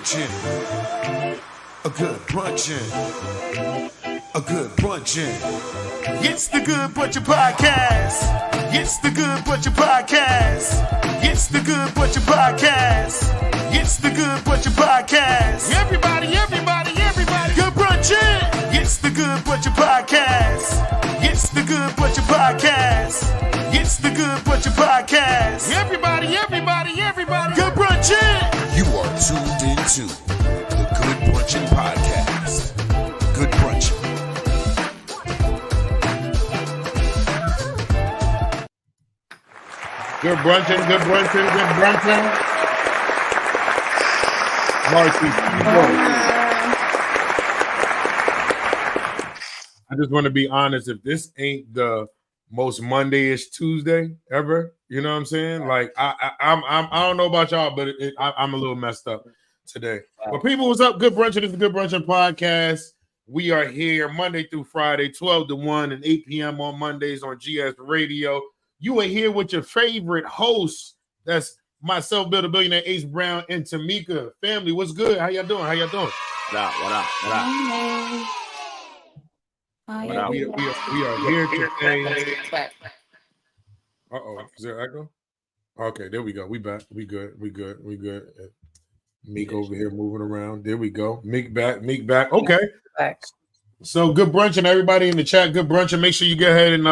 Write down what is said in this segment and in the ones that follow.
brunchin', a good brunchin', a good brunchin'. It's the Good Brunchin Podcast. It's the Good Brunchin Podcast. It's the Good Brunchin Podcast. It's the Good Brunchin Podcast. Everybody, good brunchin'. It's the Good Brunchin Podcast. It's the Good Brunchin Podcast. It's the Good Brunchin Podcast. Everybody, good brunchin'. You are tuned into the Good Brunchin Podcast. Good Brunchin. Good brunchin'. Marcy, I just want to be honest. If this ain't the most Monday-ish Tuesday ever, you know what I'm saying? Like I don't know about y'all, but I'm a little messed up today. But people, what's up? Good Brunchin' is the Good Brunchin Podcast. We are here Monday through Friday, 12 to 1 and 8 p.m. on Mondays on GS Radio. You are here with your favorite hosts. That's myself, Bill the Billionaire, Ace Brown, and Tamika. Family, what's good? How y'all doing? What up? We are here today. Is there echo? Okay, there we go. We back. We good. Meek over here moving around. There we go. Meek back. Okay. So good brunching, everybody in the chat. Good brunching. Make sure you go ahead and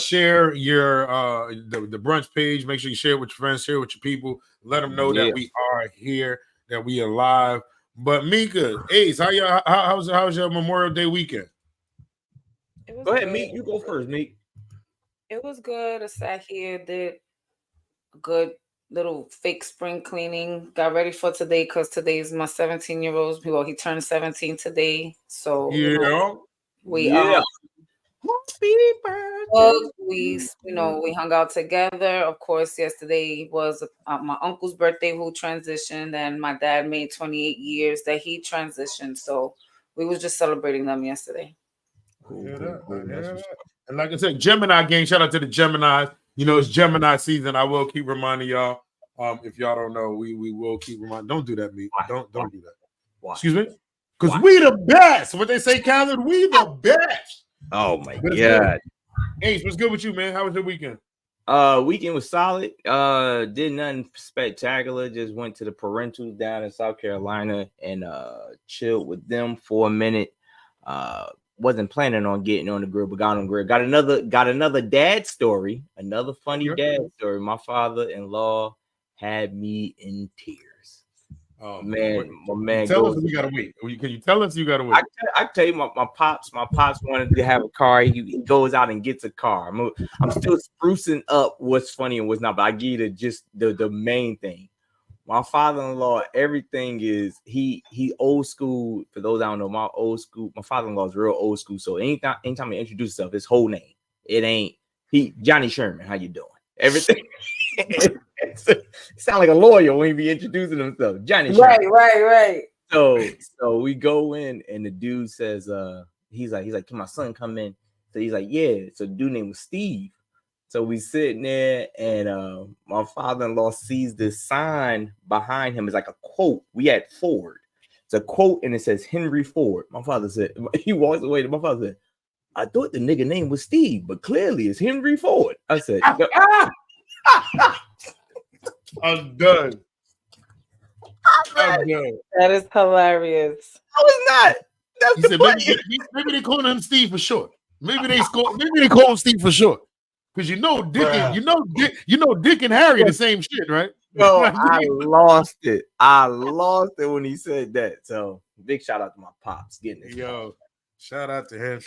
share your the brunch page. Make sure you share it with your friends, share it with your people. Let them know that we are here, that we are live. But Mika, Ace, how's your Memorial Day weekend? Go ahead, Meek. You go first, Meek. It was good. I sat here, did a good little fake spring cleaning. Got ready for today because today is my 17-year-old's. Well, he turned 17 today. So we Happy birthday. we hung out together. Of course, yesterday was my uncle's birthday who transitioned, and my dad made 28 years that he transitioned. So we was just celebrating them yesterday. And like I said, Gemini gang, shout out to the Geminis. You know, it's Gemini season. I will keep reminding y'all. If y'all don't know, we will keep reminding. Don't do that, Meek. Don't do that. Why? Excuse me? Because we the best. What they say, Khaled, we the best. Oh my God. Ace, what's good with you, man? How was your weekend? Weekend was solid. Did nothing spectacular. Just went to the parentals down in South Carolina and chilled with them for a minute. Wasn't planning on getting on the grill, but got on the grill. Got another dad story, another funny dad story. My father-in-law had me in tears. Oh man, my man. Tell us we gotta wait. Can you tell us you gotta wait? I tell you, my pops wanted to have a car. He goes out and gets a car. I'm still sprucing up what's funny and what's not, but I give you just the main thing. My father-in-law, everything is he old school. For those I don't know, my father-in-law is real old school. So anytime he introduces himself, his whole name. It ain't Johnny Sherman. How you doing? Everything. It sound like a lawyer when he be introducing himself. Johnny Sherman. Right. So we go in and the dude says, he's like, can my son come in? So he's like, yeah. So the dude name was Steve. So we sitting there and my father-in-law sees this sign behind him. It's like a quote. We had Ford. It's a quote and it says Henry Ford. My father said, he walks away. My father said, I thought the nigga name was Steve, but clearly it's Henry Ford. I said, I'm done. That is hilarious. I was not. That's the point. Maybe they call him Steve for short. Maybe they call him Steve for short. Because Dick and Harry the same shit, right? No, I lost it. I lost it when he said that. So big shout out to my pops getting this. Yo, shout out to him.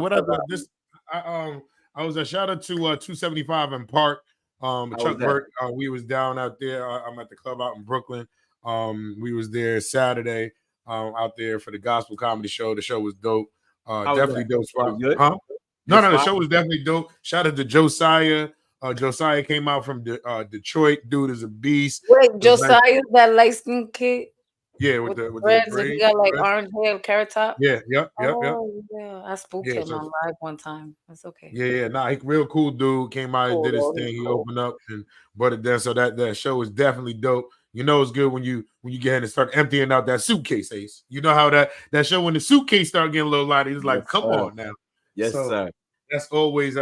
What I thought this I was a shout out to 275 in Park. Chuck Burke. We was down out there. I'm at the club out in Brooklyn. We was there Saturday out there for the gospel comedy show. The show was dope. Definitely dope spot. Huh? No, the show was definitely dope. Shout out to Josiah. Josiah came out from Detroit. Dude is a beast. Wait, Josiah, that light-skinned kid? Yeah, with the dreads, and he got like orange hair, carrot top. Yeah. Yeah, I spooked him on live one time. That's okay. Yeah. Nah, he real cool dude. Came out and did his thing. He opened up and brought it down. So that show was definitely dope. You know it's good when you get in and start emptying out that suitcase, Ace. You know how that show when the suitcase start getting a little lighter, it's like, come on now. Yes, sir. That's always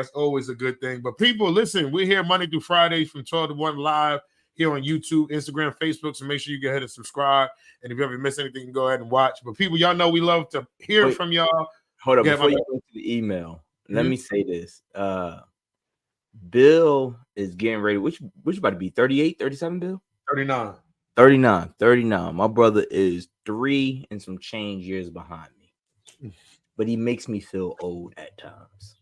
a good thing. But people, listen, we're here Monday through Fridays from 12 to 1 live here on YouTube, Instagram, Facebook. So make sure you go ahead and subscribe. And if you ever miss anything, you can go ahead and watch. But people, y'all know we love to hear from y'all. Hold up, before you go to the email, let me say this. Bill is getting ready. Which about to be 38, 37, Bill? 39. 39. My brother is 3 and some change years behind me. But he makes me feel old at times.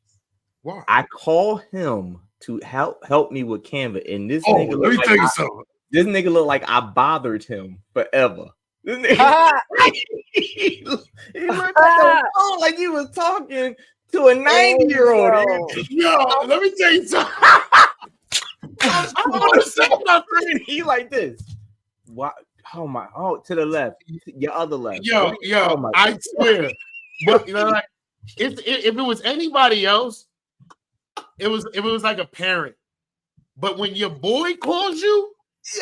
Why? I call him to help me with Canva, and this nigga let me tell you something. This nigga look like I bothered him forever. This nigga, he looked like he was talking to a 90-year-old. Yo, let me tell you something. I'm on the screen. He like this. What? Oh my! Oh, to the left, your other left. Yo, I swear. But you know, like if it was anybody else, it was like a parent. But when your boy calls you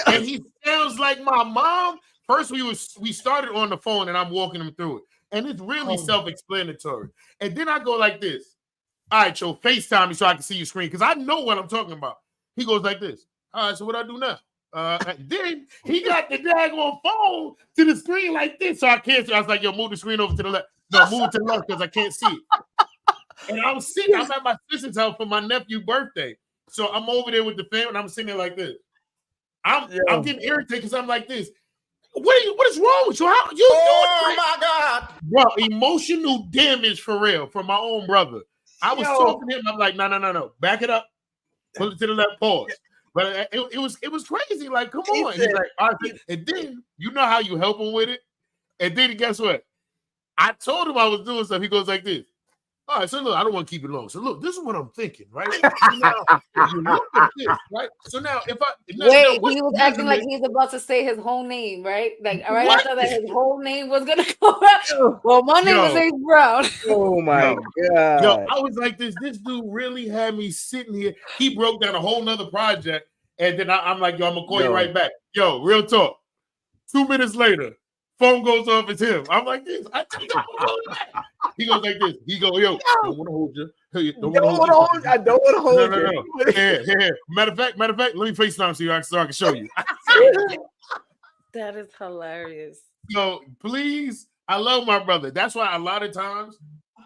and he sounds like my mom, first we started on the phone and I'm walking him through it, and it's really self-explanatory. And then I go like this. All right, Joe, FaceTime me so I can see your screen because I know what I'm talking about. He goes like this. All right, so what I do now? Then he got the daggone phone to the screen like this, so I can't see. I was like, yo, move the screen over to the left. No, move it to the left because I can't see it. And I'm at my sister's house for my nephew's birthday. So I'm over there with the family, and I'm sitting there like this. I'm getting irritated because I'm like this. What is wrong with you? How you doing? My God. Bro, emotional damage for real from my own brother. I was talking to him. I'm like, no. Back it up. Pull it to the left, pause. But it was crazy. Like, come on. He's like, all right. And then you know how you help him with it. And then guess what? I told him I was doing stuff. He goes like this. All right, so look, I don't want to keep it long. So look, this is what I'm thinking, right? You look at this, right? So now if I he was acting like he's about to say his whole name, right? Like right after that, his whole name was gonna come out. Well, my name is Ace Brown. Oh my God. Yo, I was like this. This dude really had me sitting here. He broke down a whole nother project, and then I'm like, yo, I'm gonna call you right back. Yo, real talk. 2 minutes later. Phone goes off, it's him. I'm like this. He goes like this. He goes, yo, don't want to hold you. I don't want to hold you. No. Here. Matter of fact, let me FaceTime so I can show you. That is hilarious. So please, I love my brother. That's why a lot of times,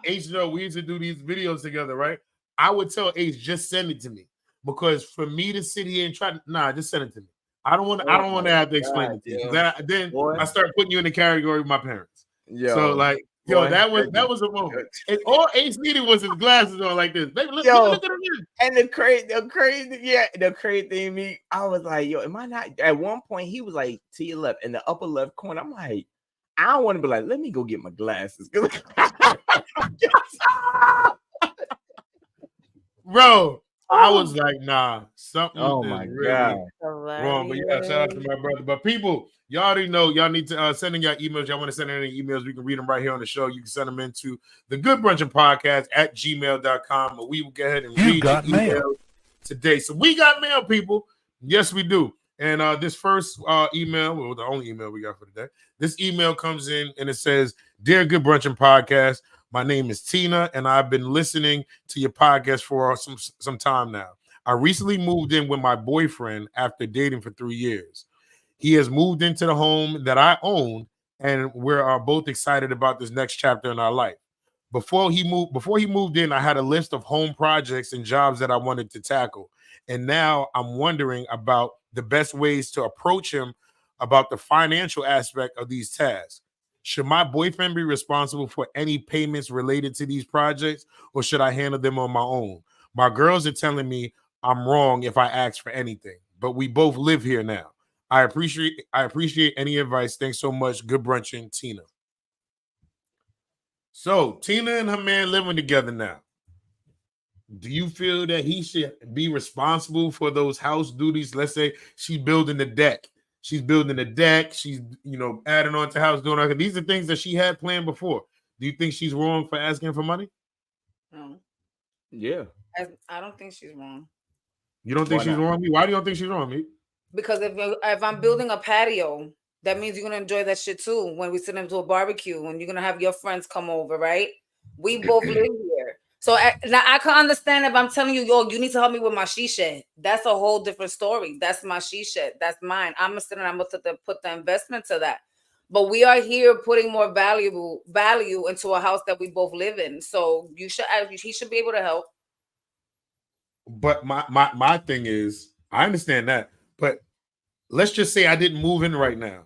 Ace, we used to do these videos together, right? I would tell Ace, just send it to me. Because for me to sit here and just send it to me. I don't want to have to explain it to you. Then I start putting you in the category with my parents. So like, that was a moment. And all Ace needed was his glasses on like this. Baby, look at him. And the crazy thing, I was like, yo, am I not? At one point, he was like to your left in the upper left corner. I'm like, I don't want to be like, let me go get my glasses, bro. I was like, nah, something is really wrong. But yeah, shout out to my brother. But people, y'all already know y'all need to send in your emails. Y'all want to send in any emails, we can read them right here on the show. You can send them into the Good Brunchin Podcast at gmail.com. But we will go ahead and read the email today. So we got mail, people. Yes, we do. And this first email, well, the only email we got for today, this email comes in and it says, Dear Good Brunchin Podcast, my name is Tina, and I've been listening to your podcast for some time now. I recently moved in with my boyfriend after dating for 3 years. He has moved into the home that I own, and we're both excited about this next chapter in our life. Before he moved in, I had a list of home projects and jobs that I wanted to tackle. And now I'm wondering about the best ways to approach him about the financial aspect of these tasks. Should my boyfriend be responsible for any payments related to these projects, or should I handle them on my own? My girls are telling me I'm wrong if I ask for anything, but we both live here now. I appreciate any advice. Thanks so much. Good brunchin', Tina. So Tina and her man living together now. Do you feel that he should be responsible for those house duties? Let's say she's building the deck. She's adding on to house, doing all. These are things that she had planned before. Do you think she's wrong for asking for money? No. Yeah. I don't think she's wrong. You don't think she's wrong, me? Why do you don't think she's wrong, me? Because if I'm building a patio, that means you're gonna enjoy that shit too. When we sit into a barbecue, and you're gonna have your friends come over, right? We both live here, so now I can understand if I'm telling you, yo, you need to help me with my she shed. That's a whole different story. That's my she shed. That's mine. I'm gonna sit and I'm gonna put the investment to that. But we are here putting more value into a house that we both live in. So he should be able to help. But my thing is, I understand that, but let's just say I didn't move in right now.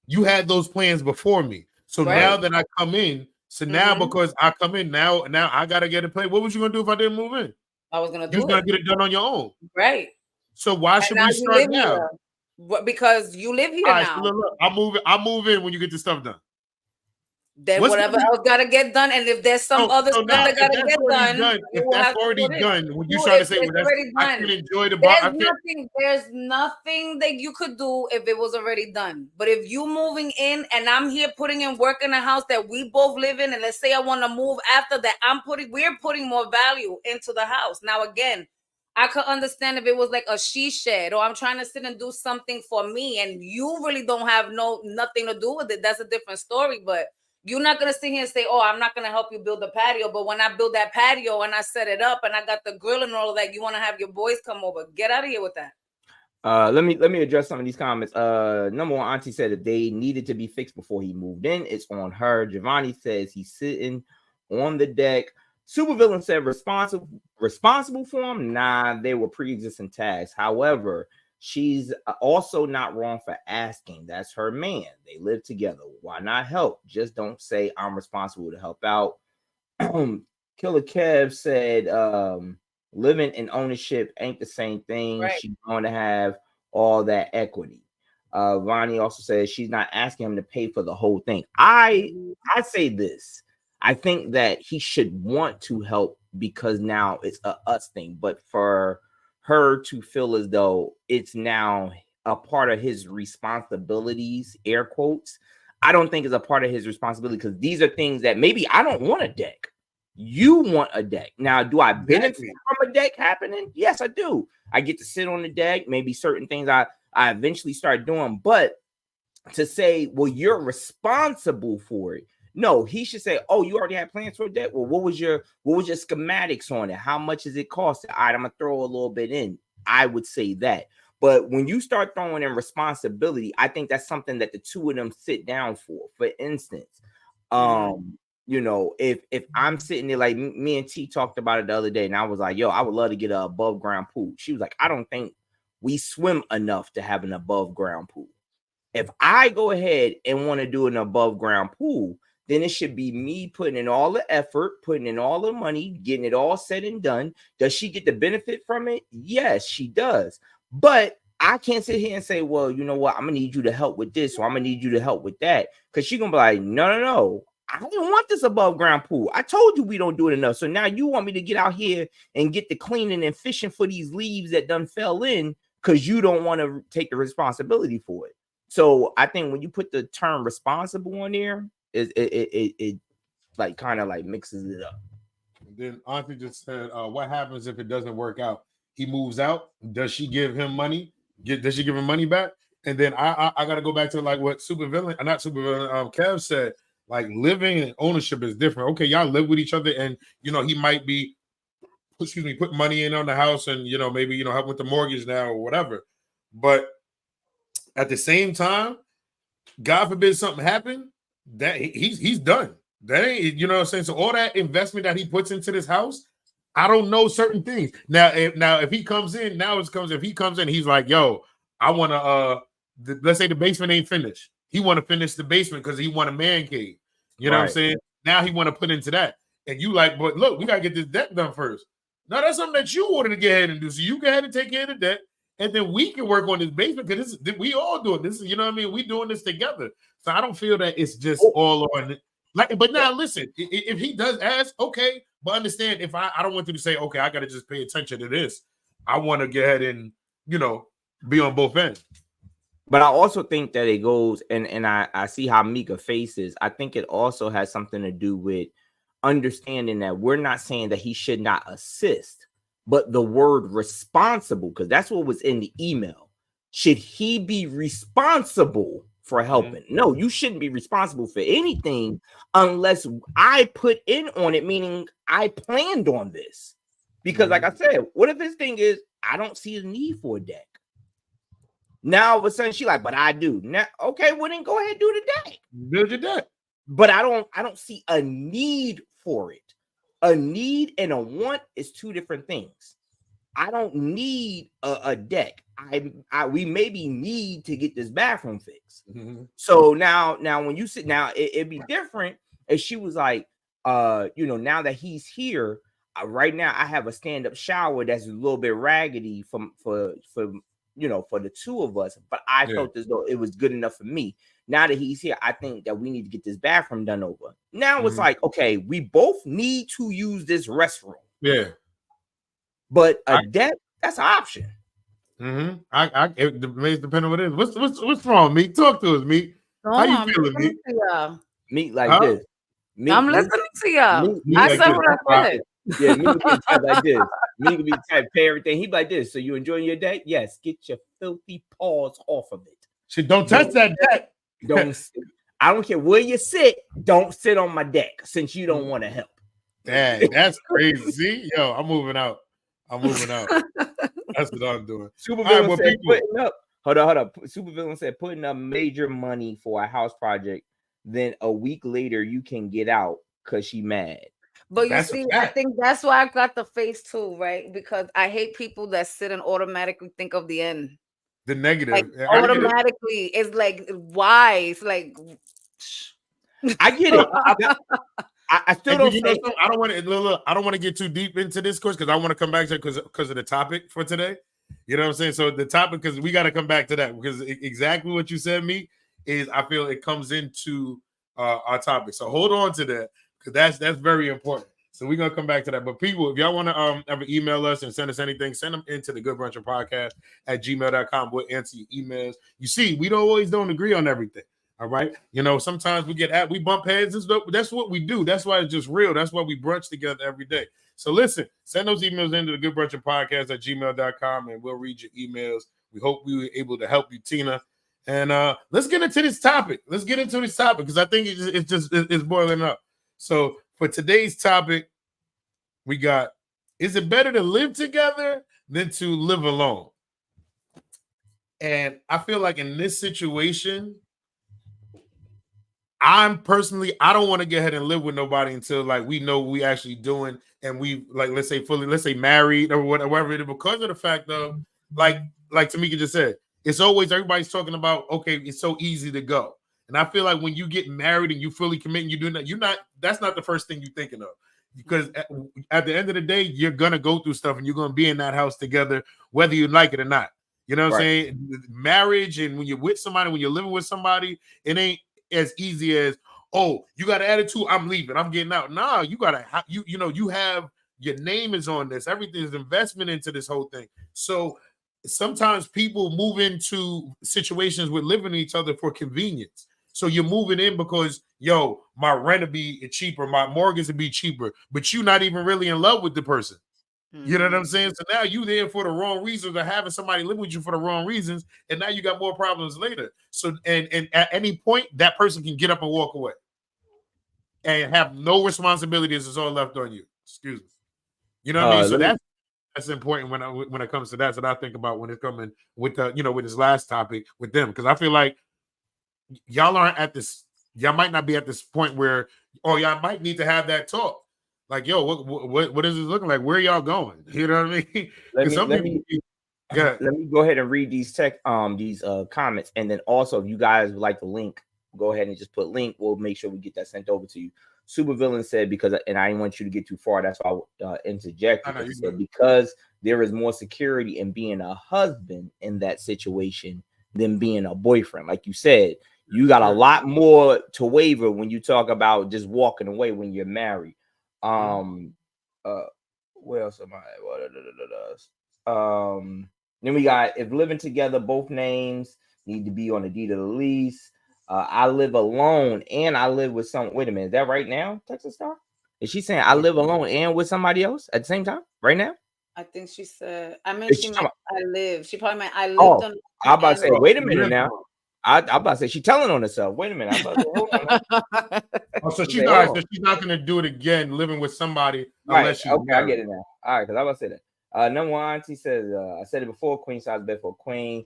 You had those plans before me. So now that I come in, now because I come in now I gotta get a play. What was you gonna do if I didn't move in? I was gonna do you was gonna get it done on your own. Right. So why should we start now? Because you live here right, now. So look, I'll move in when you get the stuff done. Then whatever else gotta get done, and if there's some other stuff that gotta get done, if that's already done, when you trying to say, well, I can enjoy the bar. There's nothing that you could do if it was already done. But if you moving in and I'm here putting in work in a house that we both live in, and let's say I want to move after that, we're putting more value into the house. Now again, I could understand if it was like a she shed, or I'm trying to sit and do something for me, and you really don't have nothing to do with it. That's a different story, but. You're not going to sit here and say, oh, I'm not going to help you build the patio. But when I build that patio and I set it up and I got the grill and all of that, you want to have your boys come over. Get out of here with that. Let me address some of these comments. Number one, Auntie said if they needed to be fixed before he moved in, it's on her. Giovanni says he's sitting on the deck. Supervillain said responsible for him. Nah, they were pre-existing tasks. However, she's also not wrong for asking. That's her man. They live together. Why not help? Just don't say I'm responsible to help out. Killer Kev said living in ownership ain't the same thing. Right. She's going to have all that equity. Vonnie also says she's not asking him to pay for the whole thing. I say this. I think that he should want to help because now it's a us thing. But for her to feel as though it's now a part of his responsibilities, air quotes, I don't think it's a part of his responsibility because these are things that maybe I don't want a deck. You want a deck. Now, do I benefit from a deck happening? Yes, I do. I get to sit on the deck. Maybe certain things I eventually start doing. But to say, well, you're responsible for it. No, he should say, oh, you already had plans for a deck? Well, what was your schematics on it? How much does it cost? All right, I'm going to throw a little bit in. I would say that. But when you start throwing in responsibility, I think that's something that the two of them sit down for. For instance, you know, if I'm sitting there, like me and T talked about it the other day, and I was like, yo, I would love to get an above ground pool. She was like, I don't think we swim enough to have an above ground pool. If I go ahead and want to do an above ground pool, then it should be me putting in all the effort, putting in all the money, getting it all said and done. Does she get the benefit from it? Yes, she does. But I can't sit here and say, well, you know what? I'm going to need you to help with this, or I'm going to need you to help with that. Because she's going to be like, no. I didn't want this above ground pool. I told you we don't do it enough. So now you want me to get out here and get the cleaning and fishing for these leaves that done fell in because you don't want to take the responsibility for it. So I think when you put the term responsible on there, it like kind of like mixes it up. And then Auntie just said, what happens if it doesn't work out? He moves out. Does she give him money? Does she give him money back? And then I got to go back to like what Kev said. Like living and ownership is different. Okay, y'all live with each other, and you know he might be, put money in on the house, and you know maybe help with the mortgage now or whatever. But at the same time, God forbid something happen, that he's done. That ain't, you know what I'm saying. So all that investment that he puts into this house, I don't know certain things. Now if he comes in, he's like, yo, I want to let's say the basement ain't finished. He want to finish the basement because he want a man cave. You know what I'm saying? Now he want to put into that. And you like, but look, we got to get this deck done first. Now that's something that you wanted to get ahead and do. So you go ahead and take care of the deck. And then we can work on this basement because we all doing this. You know what I mean? We doing this together. So I don't feel that it's just all on. Like, but now listen, if he does ask, okay, but understand if I don't want you to say, okay, I got to just pay attention to this. I want to get ahead and, be on both ends. But I also think that it goes, and I see how Mika faces. I think it also has something to do with understanding that we're not saying that he should not assist, but the word responsible, because that's what was in the email. should he be responsible for helping? No, you shouldn't be responsible for anything unless I put in on it, meaning I planned on this. Because like I said, what if this thing is, I don't see a need for a deck. Now all of a sudden she like, but I do. Now, okay, well then go ahead and do the deck. Build your deck. But I don't see a need for it. A need and a want is two different things. I don't need a deck. We maybe need to get this bathroom fixed. So now when you sit now, it'd be different if she was like, now that he's here, right now I have a stand-up shower that's a little bit raggedy for the two of us, but I felt as though it was good enough for me. Now that he's here, I think that we need to get this bathroom done over. Now it's like, okay, we both need to use this restroom. Yeah. But a deck, that's an option. It may depend on what it is. What's wrong, Meek? Talk to us, Meek. How you feeling, Meek? Meek like this. I'm listening to y'all. I said what I said. Yeah, Meek be type like this. Meek be type pay everything. He be like this. So you enjoying your day? Yes. Get your filthy paws off of it. Shit, don't touch that deck. I don't care where you sit. Don't sit on my deck since you don't want to help. Dang, that's crazy. See? Yo, I'm moving out. That's what I'm doing. Supervillain said putting up. Hold on. Supervillain said putting up major money for a house project. Then a week later you can get out because she mad. But you see, I think that's why I got the face too, right? Because I hate people that sit and automatically think of the end. The negative. Like, automatically, it's like, why? It's like, I get it. I still don't. I don't want to. I don't want to get too deep into this course because I want to come back to it because of the topic for today. You know what I'm saying? So the topic, because we got to come back to that because exactly what you said, me, is I feel it comes into our topic. So hold on to that because that's very important. So we're gonna come back to that. But people, if y'all want to ever email us and send us anything, send them into the Good Brunchin Podcast at gmail.com. We'll answer your emails. You see, we don't agree on everything. All right. Sometimes we bump heads and stuff. That's what we do. That's why it's just real. That's why we brunch together every day. So listen, send those emails into the Good Brunchin Podcast at gmail.com and we'll read your emails. We hope we were able to help you, Tina. And let's get into this topic. Because I think it's boiling up. So for today's topic, we got, is it better to live together than to live alone? And I feel like in this situation, I don't want to get ahead and live with nobody until like we know we actually doing and we like let's say married or whatever it is, because of the fact though, like Tamika just said, it's always everybody's talking about, okay, it's so easy to go. And I feel like when you get married and you fully commit and you're doing that, that's not the first thing you're thinking of. Because at the end of the day, you're gonna go through stuff and you're gonna be in that house together, whether you like it or not. You know what I'm saying? Marriage, and when you're with somebody, when you're living with somebody, it ain't as easy as, oh, you got an attitude, I'm leaving, I'm getting out. Nah, you gotta you have your name is on this, everything is investment into this whole thing. So sometimes people move into situations with living with each other for convenience. So you're moving in because, my rent will be cheaper, my mortgage will be cheaper, but you're not even really in love with the person. You know what I'm saying? So now you there for the wrong reasons, or having somebody live with you for the wrong reasons, and now you got more problems later. So and at any point, that person can get up and walk away and have no responsibilities. It's all left on you. Excuse me. You know what I mean? So that's important when it comes to that. That's what I think about when it's coming with with this last topic with them, because I feel like y'all aren't at this. Y'all might not be at this point where, y'all might need to have that talk. Like, what is this looking like? Where y'all going? You know what I mean? Let me go ahead and read these comments, and then also if you guys would like the link, go ahead and just put link. We'll make sure we get that sent over to you. Supervillain said and I didn't want you to get too far. That's why I interjected. He said because there is more security in being a husband in that situation than being a boyfriend. Like you said, you got a lot more to waver when you talk about just walking away when you're married. Where else am I? Then we got, if living together, both names need to be on the deed of the lease. I live alone and I live with some. Wait a minute, is that right now, Texas Star? Is she saying I live alone and with somebody else at the same time right now? I think she said. I meant Is she she meant talking I live. She probably meant I lived Oh, on. I'm about to say, wait a minute Live now. on. I'm about to say she's telling on herself. Wait a minute. I'm about to say, hold on. Now. Oh, so Say, she's hold not. on. So she's not gonna do it again, living with somebody Right. unless she's Okay, I married. get it now. All right, because I'm about to say that. Number one, auntie says, I said it before, queen size bed for a queen.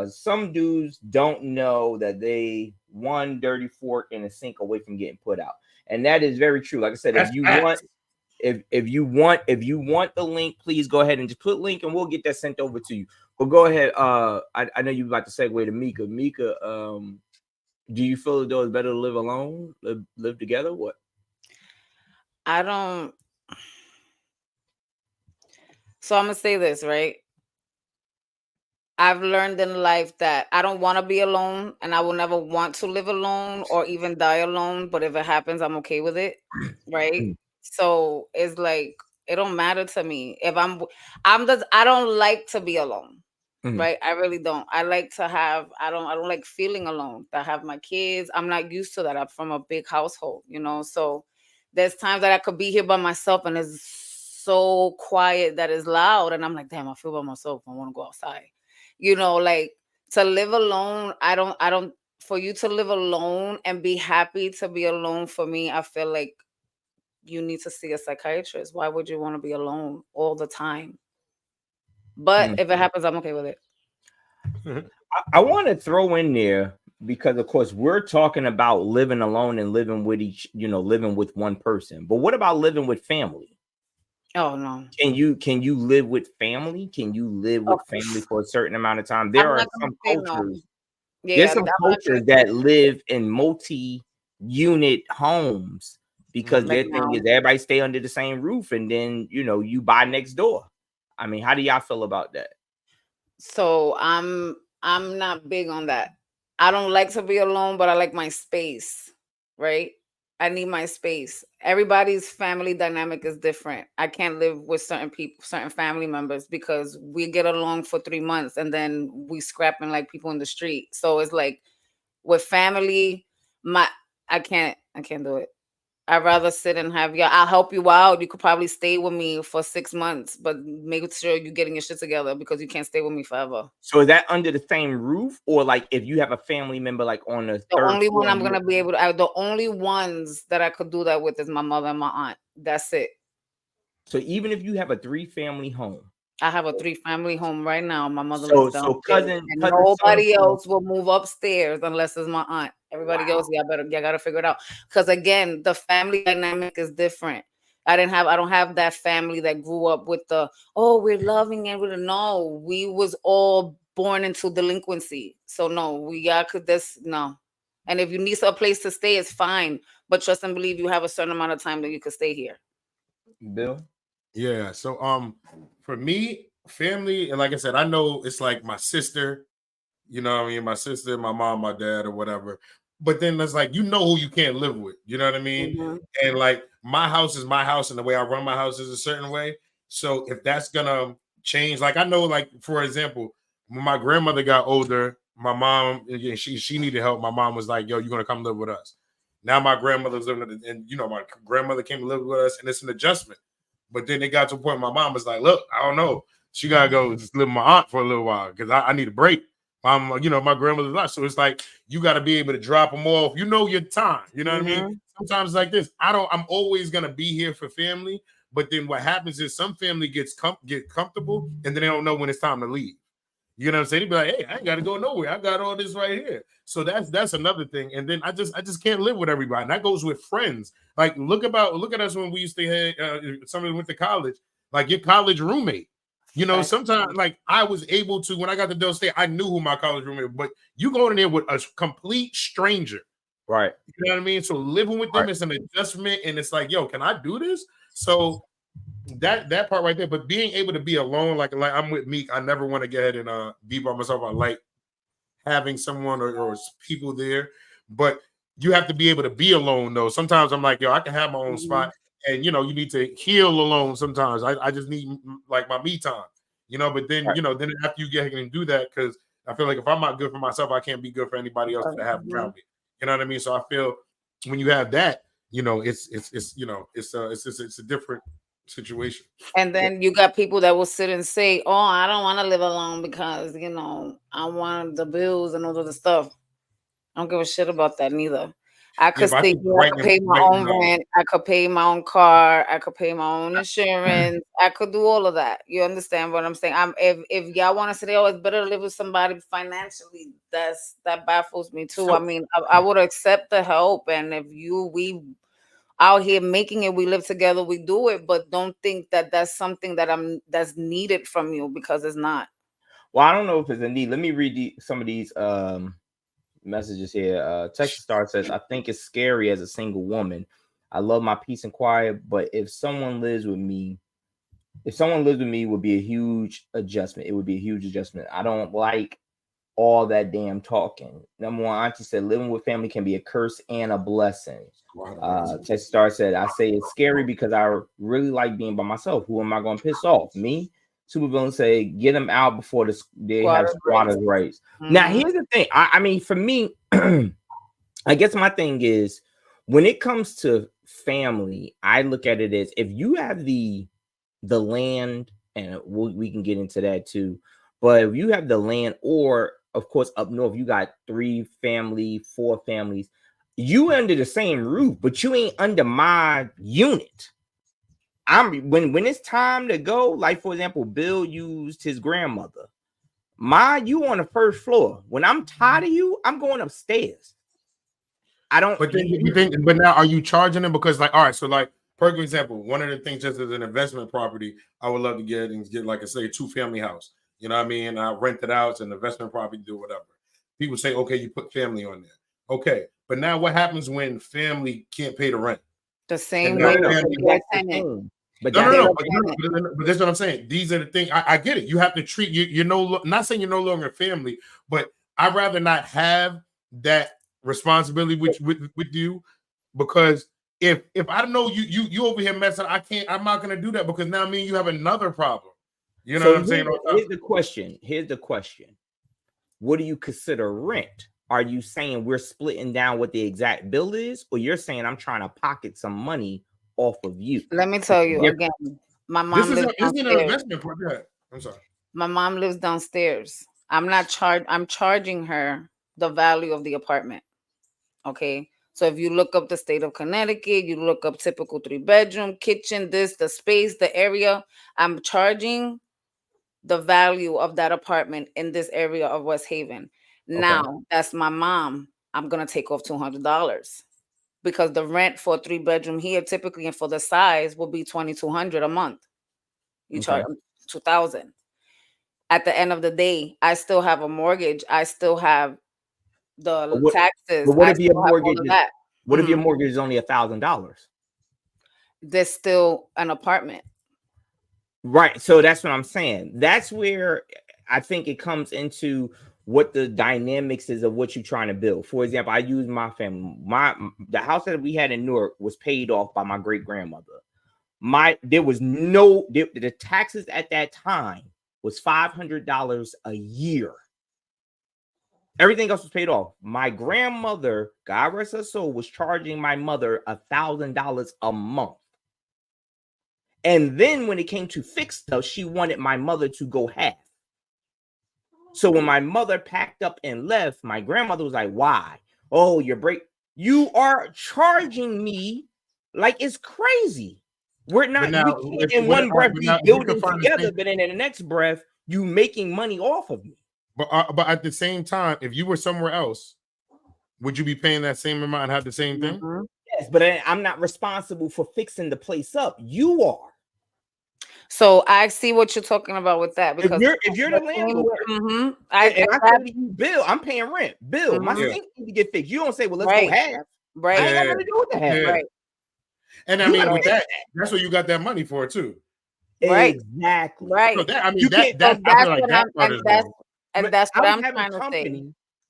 Some dudes don't know that they one dirty fork in a sink away from getting put out. And that is very true. Like I said, That's if you facts. want the link, please go ahead and just put link and we'll get that sent over to you. But go ahead. I know you're about to segue to Mika. Mika, do you feel as though it's better to live alone, live together? What? I don't. So I'm gonna say this, right? I've learned in life that I don't want to be alone and I will never want to live alone or even die alone. But if it happens, I'm okay with it. Right. Mm. So it's like it don't matter to me. If I'm just I don't like to be alone. Mhm. Right. I really don't. I like to have I don't like feeling alone. I have my kids. I'm not used to that. I'm from a big household, so there's times that I could be here by myself and it's so quiet that it's loud. And I'm like, damn, I feel by myself. I want to go outside. Like to live alone, I don't for you to live alone and be happy to be alone, for me, I feel like you need to see a psychiatrist. Why would you want to be alone all the time? But if it happens, I'm okay with it. I want to throw in there because of course we're talking about living alone and living with one person. But what about living with family? Oh no. Can you live with family? Can you live with family for a certain amount of time? There are some cultures. No. There's some cultures that live in multi-unit homes because their thing is everybody stay under the same roof and then you buy next door. I mean, how do y'all feel about that? So I'm not big on that. I don't like to be alone, but I like my space, right? I need my space. Everybody's family dynamic is different. I can't live with certain people, certain family members, because we get along for 3 months and then we scrapping like people in the street. So it's like with family, I can't do it. I'd rather sit and have y'all. I'll help you out. You could probably stay with me for 6 months, but make sure you're getting your shit together because you can't stay with me forever. So is that under the same roof, or like if you have a family member like on the only one I'm gonna be able to? The only ones that I could do that with is my mother and my aunt. That's it. So even if you have a 3-family home. I have a 3-family home right now. My mother lives downstairs. So cousin, nobody else will move upstairs unless it's my aunt. Everybody else, y'all gotta figure it out. Because again, the family dynamic is different. I don't have that family that grew up with we're loving and no, we was all born into delinquency. So no, no. And if you need a place to stay, it's fine. But trust and believe you have a certain amount of time that you could stay here. Bill? Yeah. So for me, family, and like I said, I know it's like my sister, my sister, my mom, my dad, or whatever. But then it's like, who you can't live with, you know what I mean? Mm-hmm. And like my house is my house, and the way I run my house is a certain way. So if that's gonna change, like I know, like for example, when my grandmother got older, my mom, she needed help. My mom was like, "Yo, you're gonna come live with us." Now my grandmother's living, and my grandmother came to live with us, and it's an adjustment. But then it got to a point my mom was like, "Look, I don't know. She gotta go just live with my aunt for a little while because I need a break." My grandmother's not. So it's like you got to be able to drop them off. Your time. You know what I mean? Sometimes it's like this. I'm always gonna be here for family, but then what happens is some family get comfortable and then they don't know when it's time to leave. You know what I'm saying? They be like, "Hey, I ain't got to go nowhere. I got all this right here." So that's another thing. And then I just can't live with everybody. And that goes with friends. Like look at us when we used to have somebody went to college, like your college roommate. Sometimes like I was able to, when I got to Del State, I knew who my college roommate was, but you go in there with a complete stranger. Right. You know what I mean? So living with them is an adjustment, and it's like, yo, can I do this? So that part right there, but being able to be alone, like I'm with Meek, I never want to get ahead and be by myself. I like having someone or people there, but you have to be able to be alone though. Sometimes I'm like, yo, I can have my own spot, and you need to heal alone. Sometimes I just need like my me time, but then then after you get and do that, because I feel like if I'm not good for myself, I can't be good for anybody else to have around me. You know what I mean? So I feel when you have that, it's a different situation. And then you got people that will sit and say, "Oh, I don't want to live alone because I want the bills and all of the stuff." I don't give a shit about that neither. I Yeah, could but I stay think here. I right could now, pay my right own now, rent. I could pay my own car. I could pay my own insurance. I could do all of that. You understand what I'm saying? If y'all want to say, "Oh, it's better to live with somebody financially," that baffles me too. I so mean, I would accept the help, and if we out here making it, we live together, we do it, but don't think that that's something that's needed from you, because it's not. Well, I don't know if it's a need. Let me read some of these messages here. Texas Star says, I think it's scary as a single woman. I love my peace and quiet, but if someone lives with me, it would be a huge adjustment. It would be a huge adjustment. I don't like all that damn talking. Number one, Auntie said, living with family can be a curse and a blessing. Texas Star said, I say it's scary because I really like being by myself. Who am I going to piss off? Me? Supervillain say, get them out before they have squatters rights. Mm-hmm. Now, here's the thing. I mean, for me, I guess my thing is, when it comes to family, I look at it as, if you have the land, and we can get into that too, but if you have the land, or of course up north you got 4 families, you under the same roof, but you ain't under my unit. When it's time to go, like for example, Bill used his grandmother. You on the first floor. When I'm tired of you, I'm going upstairs. I don't. But then you think, but now are you charging them? Because all right, so for example, one of the things, just as an investment property, I would love to get like I say, a 2-family house. You know what I mean? I rent it out, it's an investment property, do whatever. People say, okay, you put family on there. Okay, but now what happens when family can't pay the rent? The same way. But that's what I'm saying. These are the things. I get it. You have to treat you. Not saying you're no longer family, but I'd rather not have that responsibility with you, because if I don't know you over here messing, I'm not gonna do that, because now me and you have another problem. You know what I'm saying? Here's the question. What do you consider rent? Are you saying we're splitting down what the exact bill is, or you're saying I'm trying to pocket some money off of you? Let me tell you again. My mom lives downstairs. An investment project. I'm sorry. My mom lives downstairs. I'm charging her the value of the apartment. Okay. So if you look up the state of Connecticut, you look up typical 3-bedroom, kitchen, the space, the area, I'm charging the value of that apartment in this area of West Haven. Okay. Now, that's my mom. I'm going to take off $200, because the rent for a 3-bedroom here typically, and for the size, will be $2,200 a month. You charge $2,000. At the end of the day, I still have a mortgage. I still have the taxes. But what if your mortgage is, if your mortgage is only $1,000? There's still an apartment. Right. So that's what I'm saying. That's where I think it comes into what the dynamics is of what you're trying to build. For example, I use my family. The house that we had in Newark was paid off by my great grandmother. There was the taxes at that time was $500 a year. Everything else was paid off. My grandmother, God rest her soul, was charging my mother $1,000 a month. And then when it came to fix stuff, she wanted my mother to go half. So when my mother packed up and left, my grandmother was like, why? Oh, you are charging me like it's crazy. We're not in one breath we building together, but in the next breath, you making money off of me. But at the same time, if you were somewhere else, would you be paying that same amount and have the same thing? Yes, but I'm not responsible for fixing the place up. You are. So I see what you're talking about with that, because if you're the landlord, I said to you, Bill, I'm paying rent. Bill, my sink needs to get fixed. You don't say, well, let's go half. Right. I ain't got nothing to do with the half. Right. And I mean, with that's what you got that money for too. Right. Exactly. Right. So that's what I'm trying to say.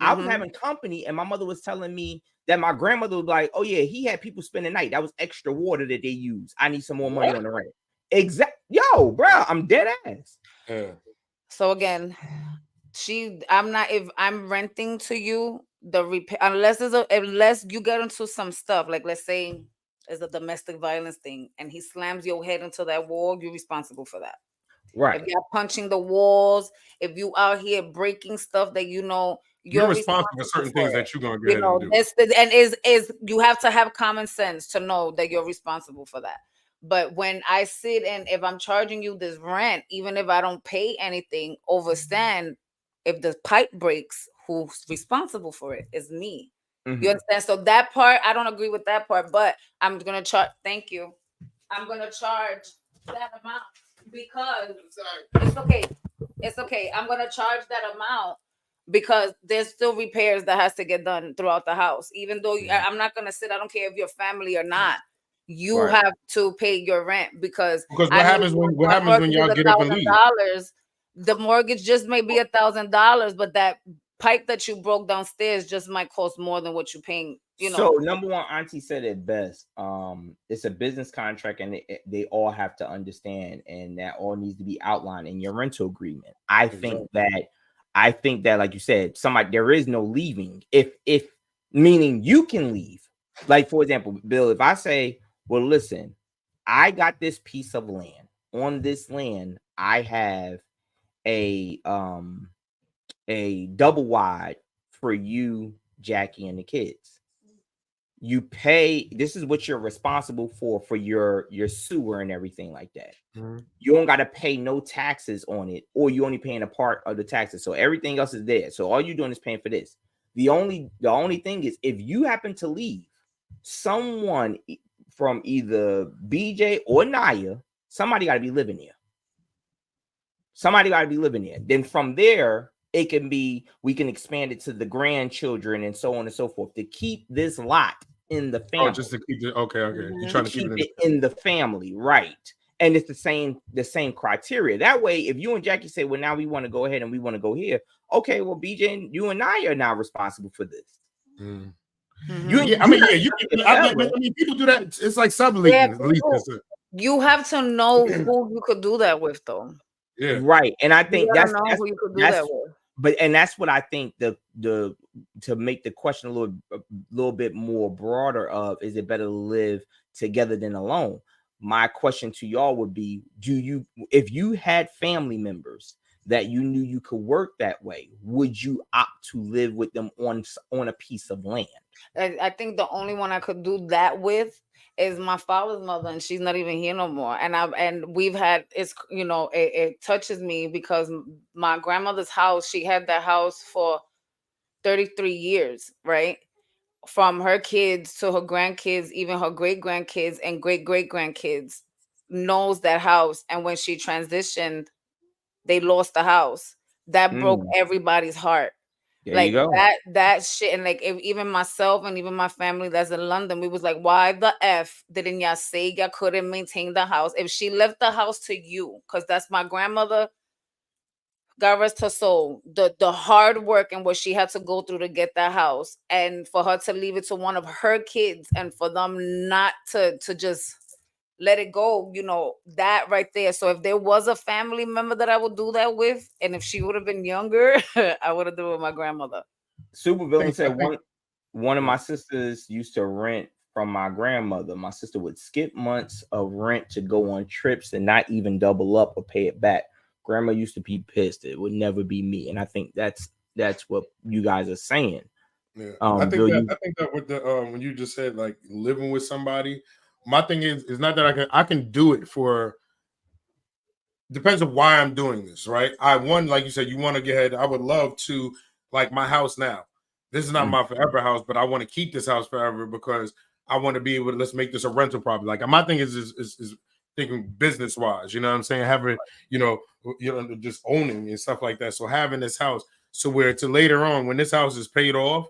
I was having company, and my mother was telling me that my grandmother was like, oh yeah, he had people spend the night. That was extra water that they use. I need some more money on the rent. Yo, bro, I'm dead ass. Yeah. So again, if I'm renting to you, the repair, unless you get into some stuff, like let's say is a domestic violence thing, and he slams your head into that wall, you're responsible for that. Right. If you're punching the walls, if you out here breaking stuff that you're responsible for certain things that you're gonna go ahead and do. And is you have to have common sense to know that you're responsible for that. But when I sit and if I'm charging you this rent, even if I don't pay anything, overstand if the pipe breaks, who's responsible for it is me. Mhm. You understand? So that part, I don't agree with that part, but I'm gonna charge. Thank you. I'm gonna charge that amount because it's okay. It's okay. I'm gonna charge that amount because there's still repairs that has to get done throughout the house. Even though I'm not gonna sit, I don't care if you're family or not. You Right. have to pay your rent because what happens when y'all get up and leave? The mortgage just may be $1,000, but that pipe that you broke downstairs just might cost more than what you're paying. So number one, Auntie said it best. It's a business contract, and they all have to understand, and that all needs to be outlined in your rental agreement. I think that, like you said, there is no leaving. If meaning you can leave. Like for example, Bill, if I say, well, listen, I got this piece of land. On this land, I have a double wide for you, Jackie, and the kids. You pay. This is what you're responsible for your sewer and everything like that. Mm-hmm. You don't got to pay no taxes on it, or you only paying a part of the taxes. So everything else is there. So all you're doing is paying for this. The only thing is, if you happen to leave, someone from either BJ or Naya, somebody got to be living there. Then from there, it can be, we can expand it to the grandchildren and so on and so forth to keep this lot in the family. Oh, just to keep it. Okay. You're trying to keep it in the family, right? And it's the same criteria. That way, if you and Jackie say, well, now we want to go ahead and we want to go here. Okay, well, BJ and you and I are now responsible for this. Mm. People do that. It's like subleasing. Yeah, you have to know who you could do that with, though. Yeah, right. And I think that's who you could do that with. But that's what I think the to make the question a little bit more broader of, is it better to live together than alone? My question to y'all would be, if you had family members that you knew you could work that way, would you opt to live with them on a piece of land? I think the only one I could do that with is my father's mother, and she's not even here no more. And we've had, it touches me because my grandmother's house, she had that house for 33 years, right? From her kids to her grandkids, even her great grandkids and great grandkids knows that house. And when she transitioned, they lost the house. That broke everybody's heart. There like you go. that shit. And like, even myself and even my family that's in London, we was like, why the F didn't y'all say y'all couldn't maintain the house? If she left the house to you, because that's my grandmother, God rest her soul, the hard work and what she had to go through to get that house, and for her to leave it to one of her kids, and for them not to just let it go, that right there. So if there was a family member that I would do that with, and if she would have been younger, I would have done it with my grandmother. Supervillain said one of my sisters used to rent from my grandmother. My sister would skip months of rent to go on trips and not even double up or pay it back. Grandma used to be pissed. It would never be me. And I think that's what you guys are saying. Yeah. I think that with the when you just said like living with somebody, my thing is not that I can do it for, depends on why I'm doing this, right? Like you said, you want to get ahead. I would love to, like my house now. This is not my forever house, but I want to keep this house forever because I want to be able to, let's make this a rental property. Like my thing is thinking business wise, you know what I'm saying? Having, just owning and stuff like that. So having this house, so where to later on, when this house is paid off,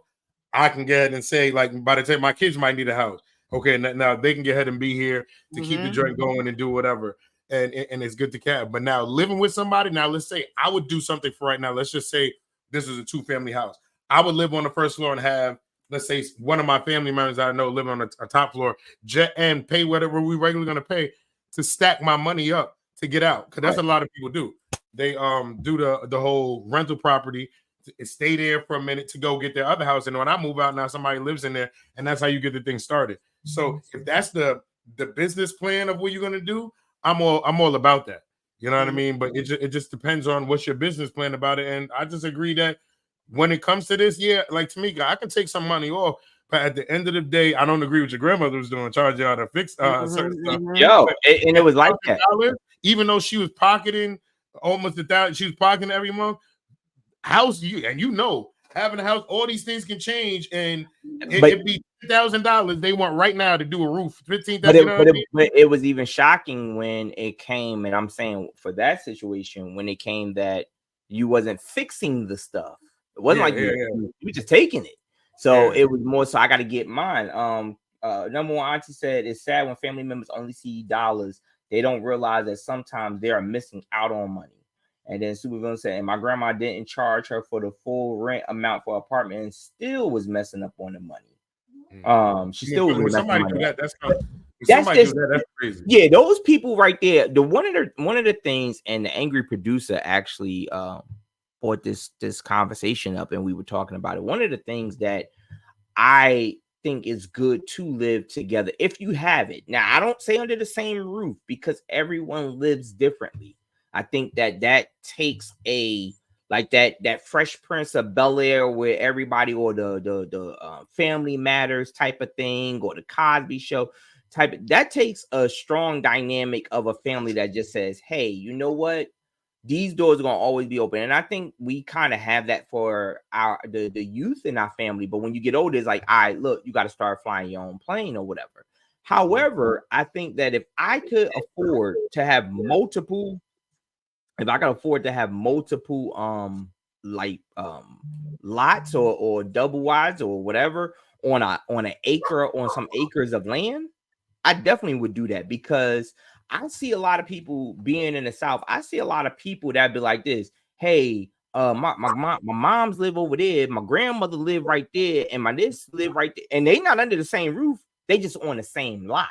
I can get ahead and say, like, by the time my kids might need a house. Okay, now they can get ahead and be here to keep the joint going and do whatever. And it's good to have. But now living with somebody, now let's say I would do something for right now. Let's just say this is a 2-family house. I would live on the first floor and have, let's say, one of my family members I know live on a top floor and pay whatever we regularly going to pay to stack my money up to get out. Because that's a lot of people do. They do the whole rental property. stay there for a minute to go get their other house. And when I move out now, somebody lives in there, and that's how you get the thing started. So if that's the business plan of what you're gonna do, I'm all about that. You know what I mean? But it just depends on what's your business plan about it. And I just agree that when it comes to this, yeah, like Tamika, I can take some money off, but at the end of the day, I don't agree with your grandmother was doing, charging y'all to fix certain stuff. Yo, and it was like that. Even though she was pocketing almost $1,000, she was pocketing every month. House, having a house, all these things can change, and it'd be $10,000 they want right now to do a roof. $15,000. But it was even shocking when it came, and I'm saying for that situation, when it came that you wasn't fixing the stuff. It wasn't you were just taking it. So it was more so I got to get mine. Number one, Auntie said it's sad when family members only see dollars. They don't realize that sometimes they are missing out on money. And then Supervillain said, and my grandma didn't charge her for the full rent amount for apartment and still was messing up on the money. She still was messing up. That's crazy. Yeah, those people right there. One of the things, and the angry producer actually brought this conversation up, and we were talking about it. One of the things that I think is good to live together, if you have it. Now, I don't say under the same roof because everyone lives differently. I think that takes that Fresh Prince of Bel-Air where everybody, or the Family Matters type of thing, or the Cosby Show type. That takes a strong dynamic of a family that just says, "Hey, you know what? These doors are gonna always be open." And I think we kind of have that for the youth in our family. But when you get older, it's like, all right, look, you got to start flying your own plane or whatever. However, I think that if I could afford to have multiple. If I can afford to have multiple lots or double wides or whatever on an acre, on some acres of land, I definitely would do that, because I see a lot of people being in the South. I see a lot of people that be like this. Hey, my moms live over there, my grandmother live right there, and my this live right there, and they not under the same roof. They just on the same lot.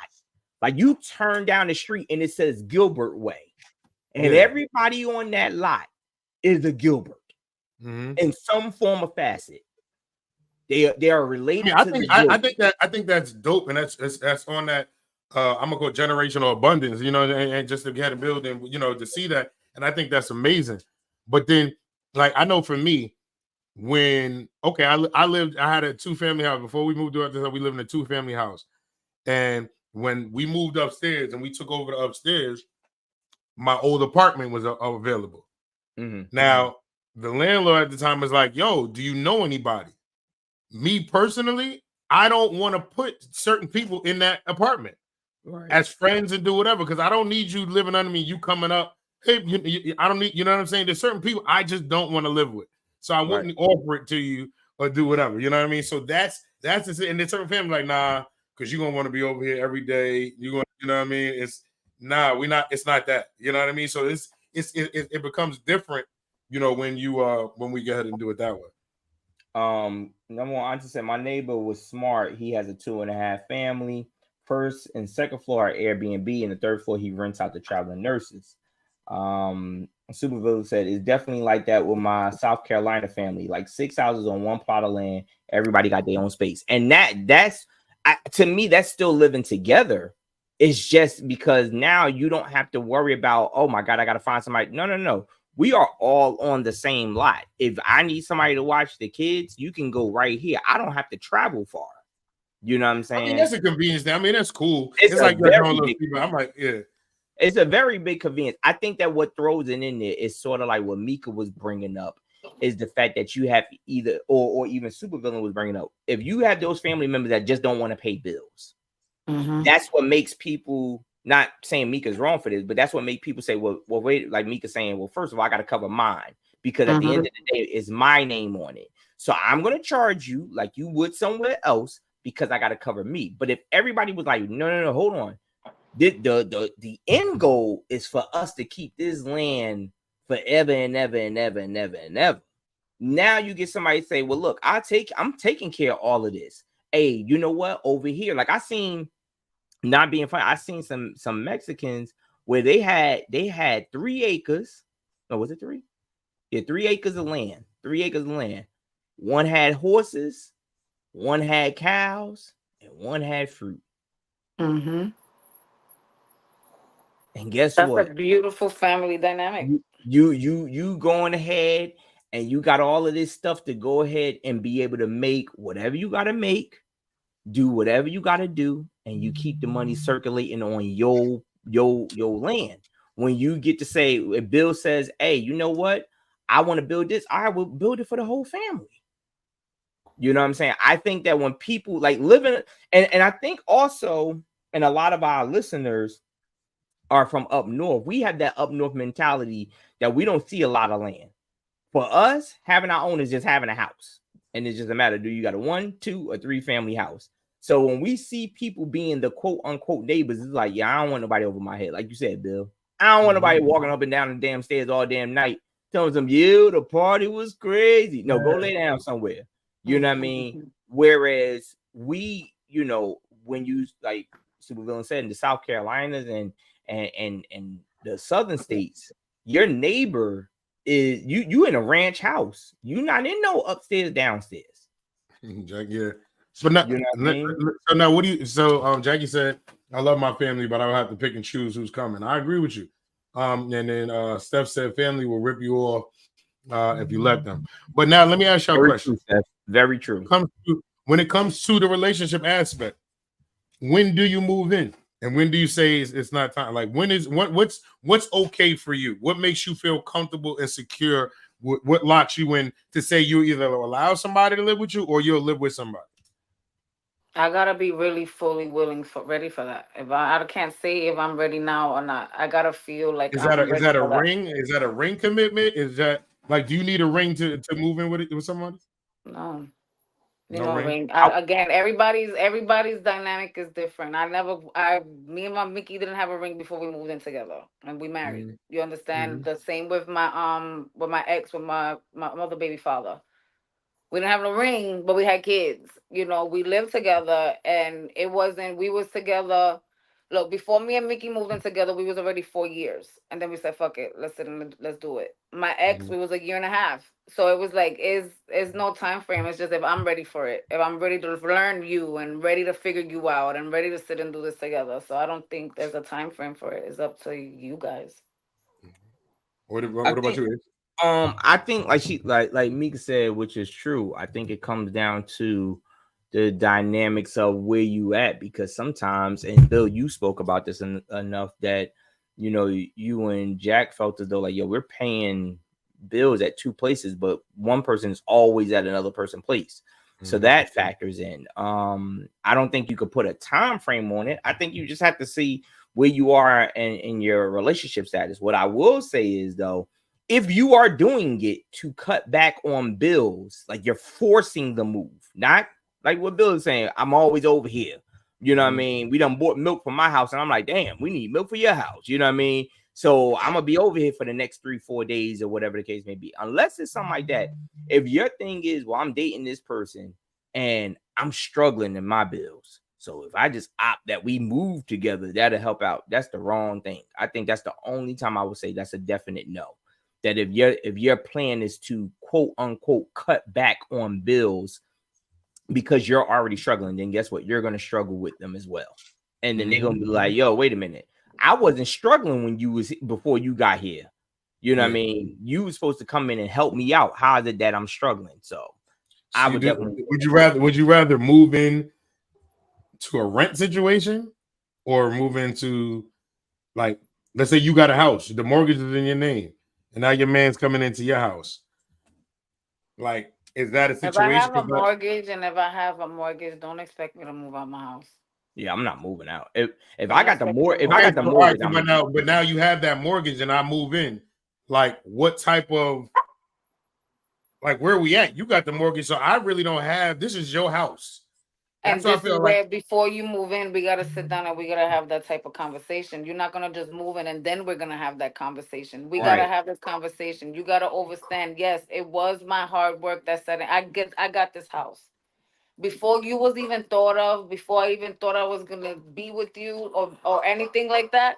Like, you turn down the street and it says Gilbert Way. And everybody on that lot is a Gilbert in some form or facet. They are related. I think that's dope, and that's on that. I'm gonna go generational abundance, and just to get a building, to see that, and I think that's amazing. But then, like, I know for me, when I had a 2-family house before we moved to this. We lived in a 2-family house, and when we moved upstairs and we took over the upstairs, my old apartment was available. Now, the landlord at the time was like, "Yo, do you know anybody?" Me personally, I don't want to put certain people in that apartment as friends and do whatever, because I don't need you living under me. You coming up, hey, I don't need, you know what I'm saying? There's certain people I just don't want to live with, so I wouldn't offer it to you or do whatever. You know what I mean? So that's just it. And there's certain family like, nah, because you're gonna want to be over here every day. You know what I mean? It's it's not that, you know what I mean? So it becomes different, when we go ahead and do it that way. Number one, Auntie said, my neighbor was smart. He has a 2.5 family. First and second floor are Airbnb, and the third floor he rents out to traveling nurses. Supervillain said, it's definitely like that with my South Carolina family. Like 6 houses on one plot of land. Everybody got their own space. And that's to me, that's still living together. It's just because now you don't have to worry about, oh my God, I got to find somebody. No. We are all on the same lot. If I need somebody to watch the kids, you can go right here. I don't have to travel far. You know what I'm saying? I mean, that's a convenience thing. I mean, that's cool. It's like your own little people. I'm like, yeah. It's a very big convenience. I think that what throws it in there is sort of like what Mika was bringing up, is the fact that you have either, or even Supervillain was bringing up, if you have those family members that just don't want to pay bills, that's what makes people, not saying Mika's wrong for this, but that's what makes people say, well, wait, like Mika saying, well, first of all, I got to cover mine, because at the end of the day, it's my name on it. So I'm going to charge you like you would somewhere else, because I got to cover me. But if everybody was like, no, hold on. The end goal is for us to keep this land forever and ever and ever and ever and ever. Now you get somebody say, well, look, I'm taking care of all of this. Hey, you know what? Over here, like I seen, not being funny, I seen some Mexicans where they had 3 acres. No, was it 3? Yeah, 3 acres of land. 3 acres of land. One had horses, one had cows, and one had fruit. Mm-hmm. And guess That's a what? beautiful family dynamic. You going ahead and you got all of this stuff to go ahead and be able to make whatever you got to make, do whatever you got to do, and you keep the money circulating on your land. When you get to say, if Bill says, hey, you know what, I want to build this, I will build it for the whole family. You know what I'm saying? I think that when people like living, and I think also, and a lot of our listeners are from up north, we have that up north mentality that we don't see a lot of land. For us, having our own is just having a house. And it's just a matter, do you got a 1, 2, or 3 family house? So when we see people being the quote unquote neighbors, it's like, yeah, I don't want nobody over my head. Like you said, Bill, I don't want nobody walking up and down the damn stairs all damn night telling them, you, the party was crazy. No, go lay down somewhere. You know what I mean? Whereas we, you know, when you like Super Villain said in the South Carolinas and the southern states, your neighbor is you in a ranch house. You not in no upstairs, downstairs. Yeah. So now, You know what I mean? so now what do you? So Jackie said, "I love my family, but I don't have to pick and choose who's coming." I agree with you. And then Steph said, "Family will rip you off if you let them." But now let me ask y'all a Very question. true, Steph. Very true. When it comes to the relationship aspect, when do you move in, and when do you say it's not time? Like what's okay for you? What makes you feel comfortable and secure? What locks you in to say you either allow somebody to live with you or you'll live with somebody? I gotta be really fully willing ready for that. If I can't say if I'm ready now or not. I gotta feel like Is I'm ready that a for that. ring? Is that a ring commitment? Is that like, do you need a ring to move in with somebody? No. You No know, ring. ring. Again, everybody's dynamic is different. Me and my Mickey didn't have a ring before we moved in together, and we married. Mhm. You understand? Mhm. The same with my ex, with my mother, baby father. We didn't have no ring, but we had kids. You know, we lived together, and it wasn't. We was together. Look, before me and Mickey moved in together, we was already 4 years, and then we said, "Fuck it, let's sit and let's do it." My ex, Mhm. we was a year and a half, so it was like, is no time frame. It's just if I'm ready for it, if I'm ready to learn you and ready to figure you out and ready to sit and do this together. So I don't think there's a time frame for it. It's up to you guys. I What about think you? Ace? I think like like Mika said, which is true. I think it comes down to the dynamics of where you at, because sometimes, and Bill, you spoke about this enough that you know you and Jack felt as though like, yo, we're paying bills at 2 places, but one person is always at another person's place. So Mhm. that factors in. I don't think you could put a time frame on it. I think you just have to see where you are in your relationship status. What I will say is though, if you are doing it to cut back on bills, like you're forcing the move, not like what Bill is saying, I'm always over here. You know what I mean? We done bought milk for my house, and I'm like, damn, we need milk for your house. You know what I mean? So I'm gonna be over here for the next 3-4 days or whatever the case may be. Unless it's something like that. If your thing is, well, I'm dating this person and I'm struggling in my bills. So if I just opt that we move together, that'll help out. That's the wrong thing. I think that's the only time I would say that's a definite no. That if your plan is to quote unquote cut back on bills because you're already struggling, then guess what? You're gonna struggle with them as well. And then they're gonna be like, yo, wait a minute. I wasn't struggling when you was before you got here. You know what I Yeah. mean? You were supposed to come in and help me out. How is it that I'm struggling? So I So would definitely would you rather move in to a rent situation or move into, like, let's say you got a house, the mortgage is in your name, and now your man's coming into your house. Like, is that a If I situation? have a mortgage and if I have a mortgage, don't expect me to move out my house. yeah, I'm not moving out. If I Don't got the expect me more to if move I Okay, got out the my so, all right, mortgage, so I'm but now you have that mortgage and I move in. Like, what type of, like, where are we at? You got the mortgage, so I really don't have. This is your house. That's And what I this is feel like. where before you move in, we gotta sit down and we gotta have that type of conversation. You're not gonna just move in and then we're gonna have that conversation. We gotta right. have this conversation. You gotta understand. Yes, it was my hard work that said it. I got this house. Before you was even thought of, before I even thought I was gonna be with you or anything like that,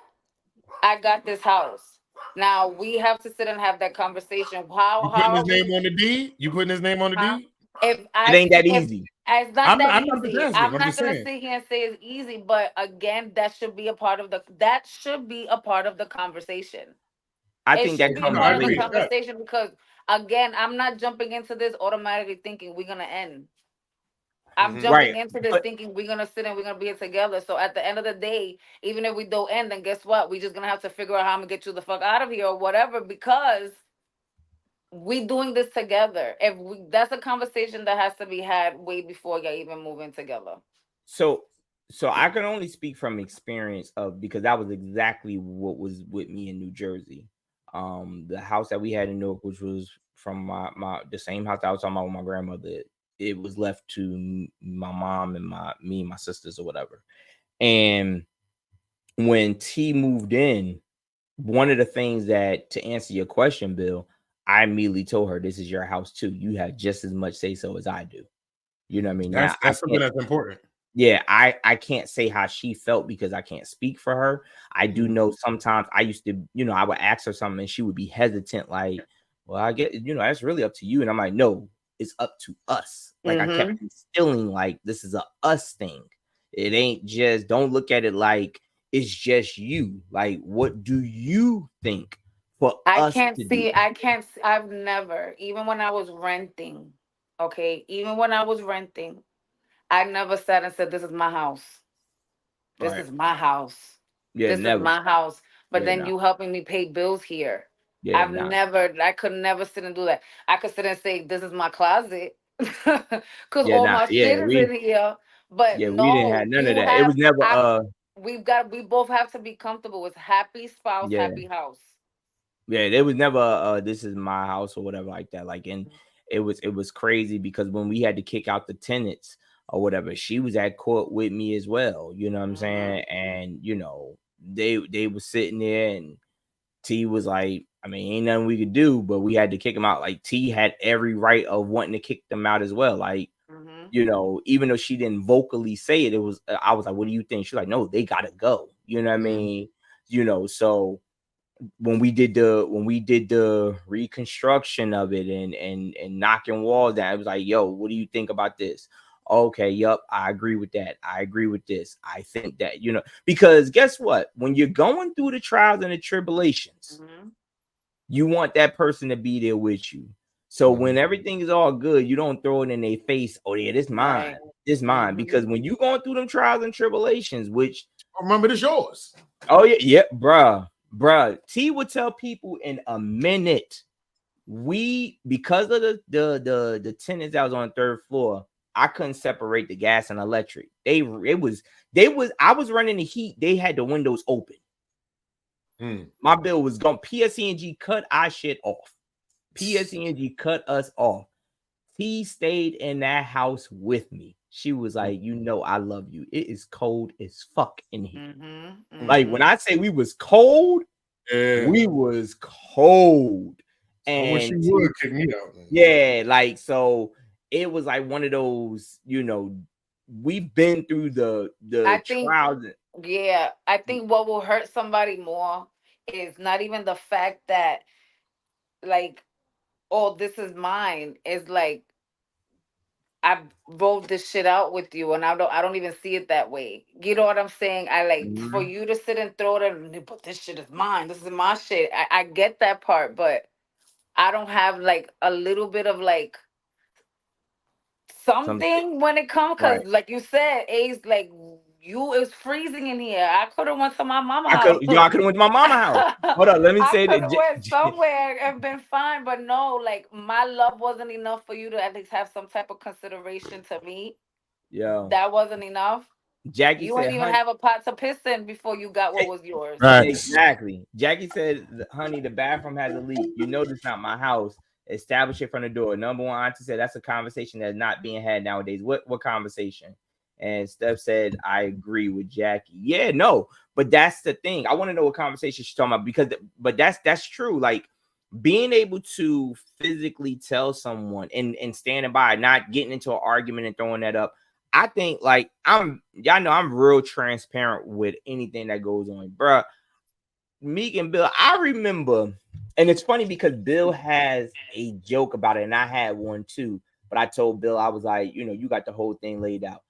I got this house. Now we have to sit and have that conversation. You How putting his are name we? on the deed? You putting his name on the Huh? deed? If It I ain't that if easy. it's not that I'm not just easy, asking. I'm I'm not just gonna saying. sit here and say it's easy. But again, that should be a part of the conversation. I It think that should be a comes No, I part of the with agree. it. Yeah. conversation because again, I'm not jumping into this automatically thinking we're gonna end. I'm Mm-hmm. jumping Right. into this But thinking we're gonna sit and we're gonna be together. So at the end of the day, even if we don't end, then guess what? We just gonna have to figure out how I'm gonna get you the fuck out of here or whatever because we doing this together. That's a conversation that has to be had way before y'all even moving together. so I can only speak from experience of because that was exactly what was with me in New Jersey. The house that we had in Newark, which was from my the same house that I was talking about with my grandmother, it was left to my mom and me and my sisters or whatever. And when T moved in, one of the things that to answer your question, Bill, I immediately told her, "This is your house too. You have just as much say so as I do." You know what I mean? Now I That's something can't. that's important. Yeah, I can't say how she felt because I can't speak for her. I do Mhm. know sometimes I used to, I would ask her something and she would be hesitant, like, "Well, I get, that's really up to you." And I'm like, "No, it's up to us." Like I kept Mm-hmm. instilling, like, this is a us thing. It ain't just, don't look at it like it's just you. Like, what do you think for us to do? I've never, even when I was renting, okay, even when I was renting, I never sat and said, "This is my house. This Right. is my house. Yeah, This is never. my house." But Yeah, then no. you helping me pay bills here. Yeah, no. I could never sit and do that. I could sit and say, "This is my closet." Because Yeah, all nah. my shit is in here. But We didn't have no, none of that. It was never we both have to be comfortable with happy spouse, yeah. happy house. Yeah, there was never this is my house or whatever like that. Like, and it was crazy because when we had to kick out the tenants or whatever, she was at court with me as well. You know what I'm Mm-hmm. saying? And they were sitting there and T was like, I mean, ain't nothing we could do, but we had to kick him out. Like T had every right of wanting to kick them out as well. Like, Mm-hmm. even though she didn't vocally say it, it was I was like, what do you think? She's like, no, they gotta go. You know what I Mm-hmm. mean? So when we did the reconstruction of it and knocking walls down, it was like, yo, what do you think about this? Okay, yup, I agree with that. I agree with this. I think that, because guess what? When you're going through the trials and the tribulations, Mm-hmm. you want that person to be there with you. So when Mhm. everything is all good, you don't throw it in their face. Oh yeah, this mine, Right. this mine. Mm-hmm. Because when you going through them trials and tribulations, which Remember, this yours. oh yeah, bruh. T would tell people in a minute. Because of the tenants that was on the third floor, I couldn't separate the gas and electric. I was running the heat. They had the windows open. My bill was gone. PSE&G cut our shit off. PSE&G cut us off. T stayed in that house with me. She was like, I love you. It is cold as fuck in here. Mm-hmm. Like Mm-hmm. when I say we was cold, Yeah. we was cold. I wish And you would kick me out. Man. yeah, like so it was like one of those, we've been through I the think, trials. yeah, I think what will hurt somebody more is not even the fact that, like, oh, this is mine. Is like, I rolled this shit out with you, and I don't even see it that way. You know what I'm saying? I like for Mhm. you to sit and throw it, but this shit is mine. This is my shit. I get that part, but I don't have like a little bit of like Some something when it comes, right. because like you said, Ace, like you is freezing in here. I could have went to my mama I could, house. I could have went to my mama house. Hold on, let me I say could have went that. somewhere and been fine, but no, like my love wasn't enough for you to at least have some type of consideration to me. Yo, That wasn't enough. Jackie You ain't said, even honey. have a pot to piss in before you got what was yours. Facts. Exactly. Jackie said, honey, the bathroom has a leak. You know this not my house. Establish it from the door. Number one, auntie said that's a conversation that's not being had nowadays. What conversation? And Steph said, I agree with Jackie. Yeah, no, but that's the thing. I want to know what conversation she's talking about but that's true. Like being able to physically tell someone and standing by, not getting into an argument and throwing that up. I think y'all know I'm real transparent with anything that goes on, bruh. Meek and Bill, I remember, and it's funny because Bill has a joke about it, and I had one too. But I told Bill, I was like, you got the whole thing laid out.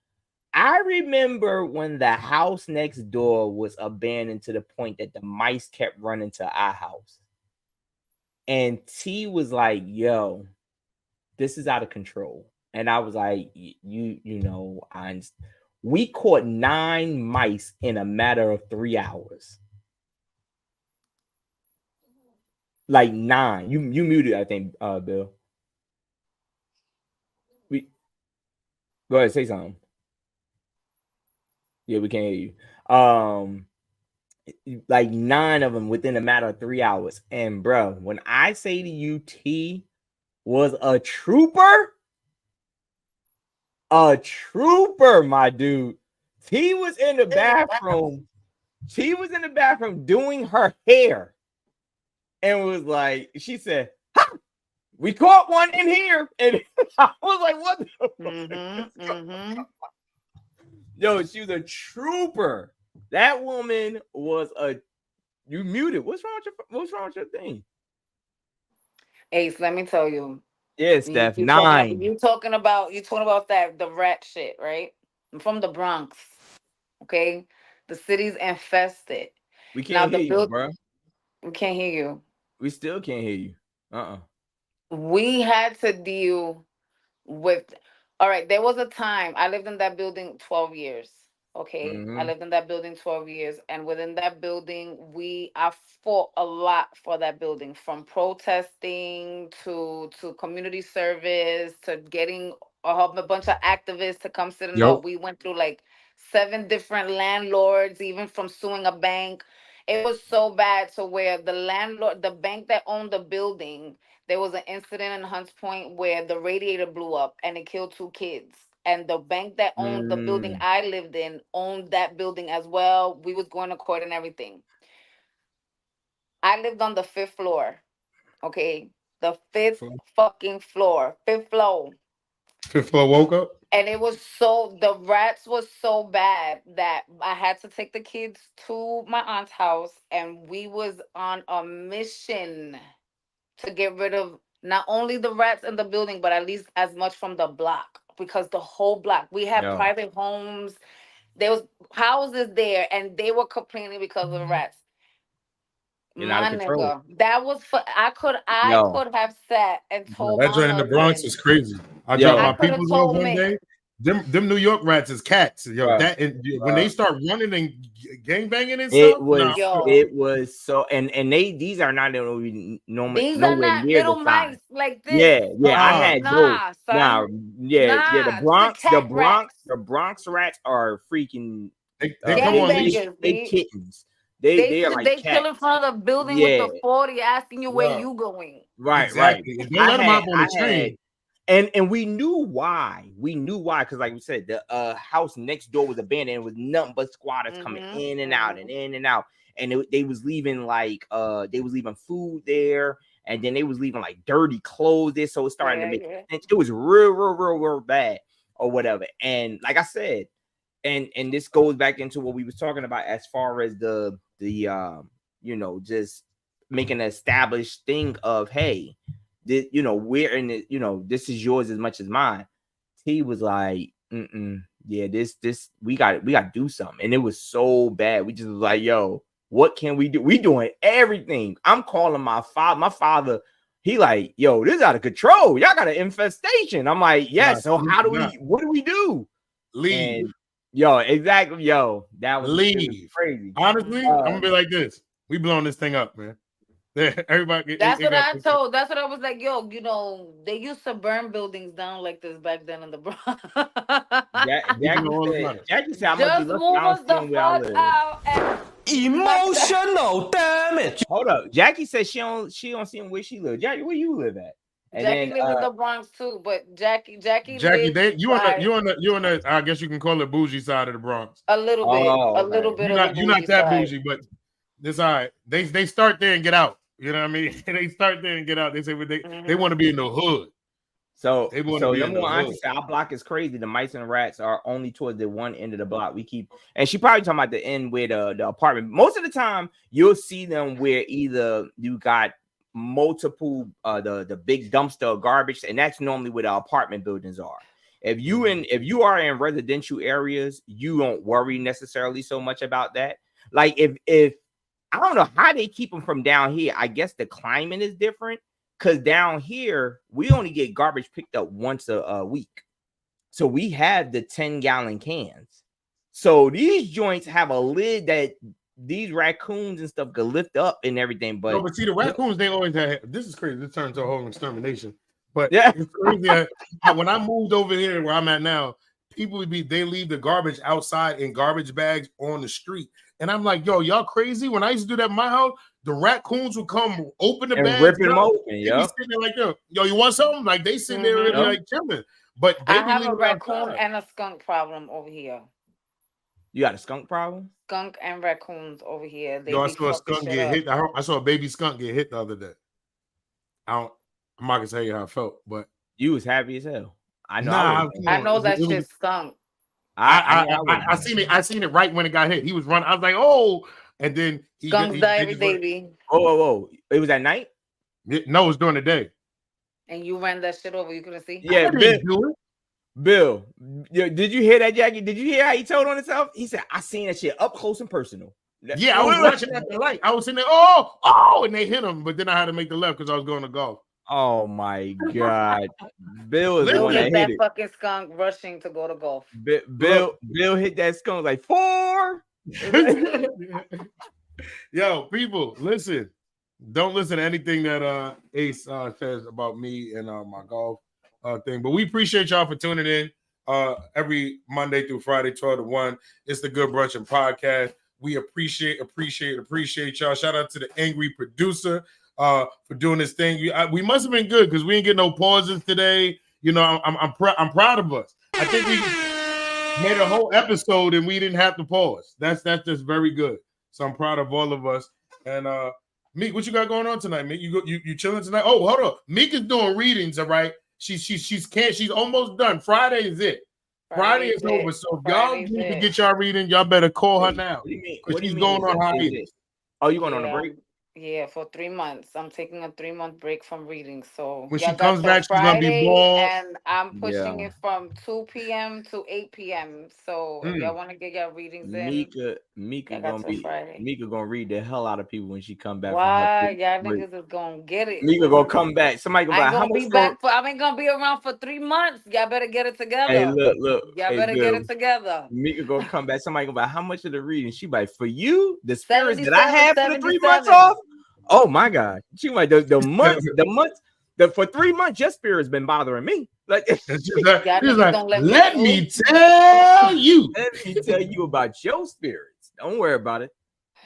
I remember when the house next door was abandoned to the point that the mice kept running to our house. And T was like, yo, this is out of control. And I was like, we caught 9 mice in a matter of 3 hours. Like 9. You muted, I think, Bill. Go ahead, say something. Yeah, we can't hear you. Like 9 of them within a matter of 3 hours. And bro, when I say to you, T was a trooper, my dude. T was in the bathroom. She was in the bathroom doing her hair, and was like, she said, "Ha! We caught one in here," and I was like, "What?" Yo, she was a trooper. That woman was a. You muted. What's wrong with your thing? Ace, let me tell you. Yes, Steph. 9. You talking about that the rat shit, right? I'm from the Bronx. Okay, the city's infested. We can't hear you, bro. We can't hear you. We still can't hear you. We had to deal with. All right, there was a time I lived in that building 12 years. Okay, I lived in that building 12 years, and within that building, I fought a lot for that building, from protesting to community service to getting a bunch of activists to come sit in. We went through like 7 different landlords, even from suing a bank. It was so bad to where the bank that owned the building, there was an incident in Hunts Point where the radiator blew up and it killed 2 kids. And the bank that owned the building I lived in owned that building as well. We was going to court and everything. I lived on the 5th floor. Okay. The 5th fucking floor. 5th floor. 5th floor woke up? And the rats was so bad that I had to take the kids to my aunt's house, and we was on a mission to get rid of not only the rats in the building, but at least as much from the block, because the whole block, we had private homes. There was houses there, and they were complaining because of the rats. My nigga, that was I could have sat and told that joint in the Bronx is crazy. I dropped my people off one day. Them New York rats is cats. When they start running and gangbanging and stuff, it was so. And these are not normal. These are not little mice like this. Yeah. I had those. The Bronx rats are freaking. They come on. They kittens. They are like they chill in front of the building with the 40, asking you where you going. Right. They let them up on the train. And we knew why. Because like we said, the house next door was abandoned. It was nothing but squatters coming in and out and in and out. And they was leaving food there, and then they was leaving like dirty clothes there. So it started to make sense. It was real bad or whatever. And like I said, and this goes back into what we was talking about as far as the just making an established thing of, hey, we're in it, this is yours as much as mine. He was like, this we got to do something. And it was so bad. We just was like, yo, what can we do? We doing everything. I'm calling my father. He like, yo, this is out of control. Y'all got an infestation. I'm like, yes. So what do we do? Leave. And, exactly. That was crazy. Honestly, I'm gonna be like this. We blowing this thing up, man. Everybody. That's what I told. That's what I was like. Yo, they used to burn buildings down like this back then in the Bronx. Jackie said, "Just move us the fuck out." Emotional damage. Hold up. Jackie said she don't see him where she live. Jackie, where you live at? And Jackie lives in the Bronx too, but Jackie, you on the I guess you can call it bougie side of the Bronx. A little bit. You're not that bougie, but it's all right. They start there and get out. You know what I mean? They start there and get out. They say they want to be in the hood. So They wanna be in number the one, Auntie hood. said our block is crazy. The mice and rats are only towards the one end of the block. We keep, and she probably talking about the end where the apartment. Most of the time, you'll see them where either you got multiple the big dumpster of garbage, and that's normally where the apartment buildings are. If you are in residential areas, you don't worry necessarily so much about that. Like if I don't know how they keep them from down here. I guess the climate is different. Because down here, we only get garbage picked up once a week. So we have the 10-gallon cans. So these joints have a lid that these raccoons and stuff could lift up and everything. But, No, but see, the raccoons, they always have. This is crazy. This turned to a whole extermination. But yeah, it's crazy. When I moved over here where I'm at now, they leave the garbage outside in garbage bags on the street. And I'm like, yo, y'all crazy? When I used to do that in my house, the raccoons would come open the and bags, ripping them open. They be Yeah. sitting there like, yo, you want something? Like they sit there really like chilling. But they I have a leaving raccoon outside. and a skunk problem over here. You got a skunk problem? Skunk and raccoons over here. They Yo, I be saw a fucking skunk shit get up. hit. I saw a baby skunk get hit the other day. I'm not gonna tell you how I felt, but You was happy as hell. I know. nah, I know that it was- shit skunk. I seen it right when it got hit. He was running. I was like, oh, and then Skunks die every day, B. Whoa. It was at night? No, it was during the day. And you ran that shit over. You couldn't see? Yeah, I didn't do it. Bill, did you hear that, Jackie? Did you hear how he told on himself? He said, I seen that shit up close and personal. Yeah, I was watching at the light. I was sitting there, oh, and they hit him, but then I had to make the left because I was going to golf. Oh my God. Bill is the Bill one that hit hit that it. fucking skunk rushing to go to golf. Bill hit that skunk like 4. Yo, people, listen. Don't listen to anything that Ace says about me and my golf thing. But we appreciate y'all for tuning in every Monday through Friday, 12 to 1. It's the Good Brunchin Podcast. We appreciate y'all. Shout out to the angry producer for doing this thing. We must have been good because we didn't get no pauses today. You know, I'm proud of us. I think we made a whole episode and we didn't have to pause. That's just very good. So I'm proud of all of us. And Meek, what you got going on tonight, Meek? You chilling tonight? Oh, hold on. Meek is doing readings, all right. She's almost done. Friday is it. Friday is over. So if y'all need to get y'all reading, y'all better call her now. Because she's going on her reading. Oh, you going on a break? Yeah, for 3 months. I'm taking a 3-month break from reading. So when she comes back, she's gonna be bald. And I'm pushing it from 2 p.m. to 8 p.m. So if y'all want to get your readings in, Mika gonna read the hell out of people when she come back. Why y'all niggas is gonna get it? Mika gonna come back. Somebody gonna I ain't gonna be around for 3 months. Y'all better get it together. Hey, look. Y'all better get it together. Mika gonna come back. Somebody gonna buy how much of the reading? She like for you, the spirits that I have for the 3 months off. Oh my God! She like the months for 3 months. Your spirit's been bothering me. Like, let me tell you. Let me tell you about your spirits. Don't worry about it.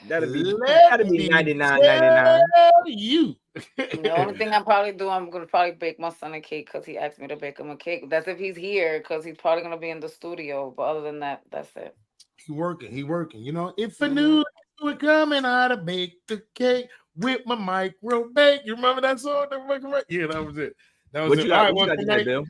That'll be $99.99. You. The only thing I'm probably doing, I'm gonna probably bake my son a cake because he asked me to bake him a cake. That's if he's here because he's probably gonna be in the studio. But other than that, that's it. He working. You know, if I knew you were coming, I'd have baked the cake with my micro bake. You remember that song? Yeah, that was it. What you got tonight, Bill?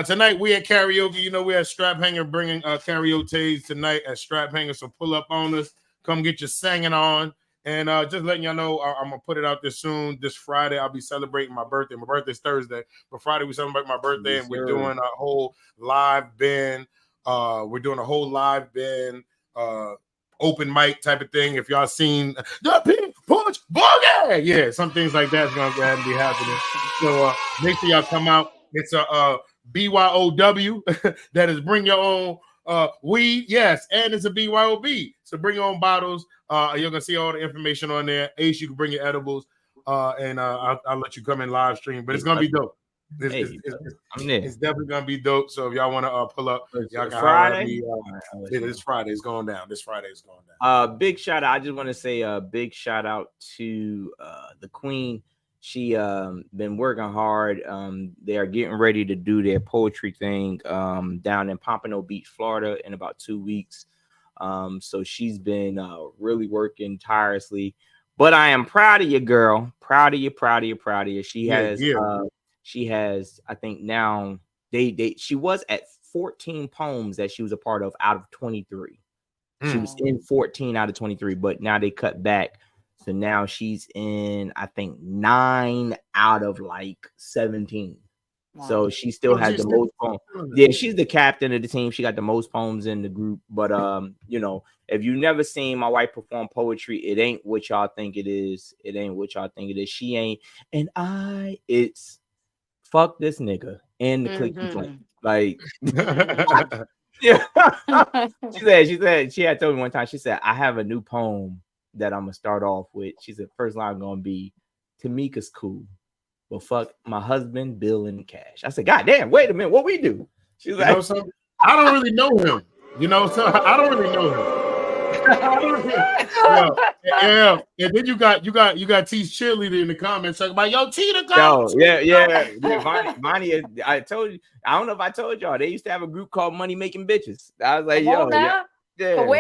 Tonight we at karaoke. You know, we at Strap Hanger bringing karaoke tonight at Strap Hanger. So pull up on us. Come get your singing on. And just letting y'all know, I'm going to put it out there soon. This Friday, I'll be celebrating my birthday. My birthday's Thursday. But Friday, we celebrate my birthday. And we're doing a whole live band. Open mic type of thing. If y'all seen the Pink Punch Boogie, yeah, some things like that's gonna go ahead and be happening. So make sure y'all come out. It's a BYOW that is bring your own weed, yes, and it's a BYOB. So bring your own bottles. You're gonna see all the information on there. Ace, you can bring your edibles, and I'll let you come in live stream. But it's gonna be dope. It's definitely gonna be dope. So if y'all want to pull up, y'all can Friday. This Friday is going down. Big shout out. I just want to say a big shout out to the Queen. She been working hard. They are getting ready to do their poetry thing down in Pompano Beach, Florida, in about 2 weeks. So she's been really working tirelessly. But I am proud of you, girl. Proud of you. She she has, I think now she was at 14 poems that she was a part of out of 23. She was in 14 out of 23, but now they cut back. So now she's in, I think, 9 out of like 17. Wow. So she still has the most poems. Yeah, she's the captain of the team. She got the most poems in the group. But you know, if you've never seen my wife perform poetry, it ain't what y'all think it is. It ain't what y'all think it is. She ain't. And it's fuck this nigga and the click complaint. Like yeah. She had told me one time, she said, I have a new poem that I'm gonna start off with. She said, first line gonna be Tamika's cool. Well, fuck my husband, Bill, and Cash. I said, God damn, wait a minute, what we do? She's like, I don't really know him. You know, so I don't really know him. Yeah. And then you got T's cheerleader in the comments talking about T the go. Yeah. Monty, I told you. I don't know if I told y'all. They used to have a group called Money Making Bitches. I was like, hold up, though.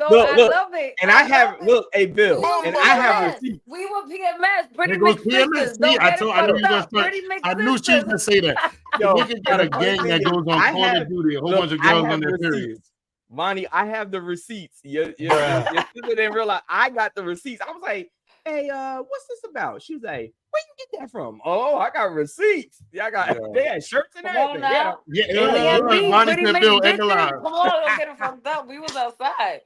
I love it. And I have hey Bill, and I have receipts. We were PMS, pretty mixed sisters. I knew she was gonna say that. Yo, nigga got a gang that goes on Call of Duty, a whole bunch of girls on their periods. Monty, I have the receipts. Your sister didn't realize I got the receipts. I was like, hey, what's this about? She was like, where you get that from? Oh, I got receipts. Yeah, they had shirts and everything. Monty said Bill ain't alive. Come on, don't get it fucked up. We was outside.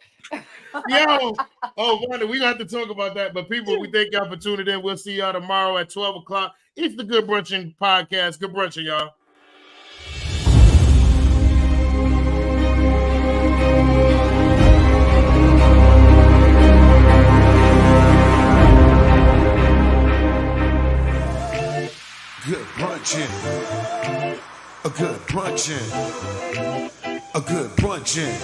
Wanda, we got to talk about that. But people, we thank y'all for tuning in. We'll see y'all tomorrow at 12 o'clock. It's the Good Brunchin Podcast. Good Brunchin, y'all. Good brunchin', a good brunchin', a good brunchin'.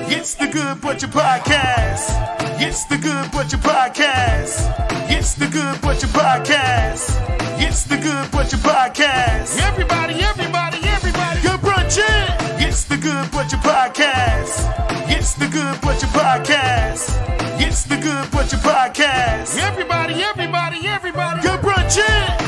It's the Good Brunchin Podcast. It's the Good Brunchin Podcast. It's the Good Brunchin Podcast. It's the Good Brunchin Podcast. Everybody, good brunchin'. It's the Good Brunchin Podcast. It's the Good Brunchin Podcast. It's the Good Brunchin Podcast. Everybody, good brunchin'.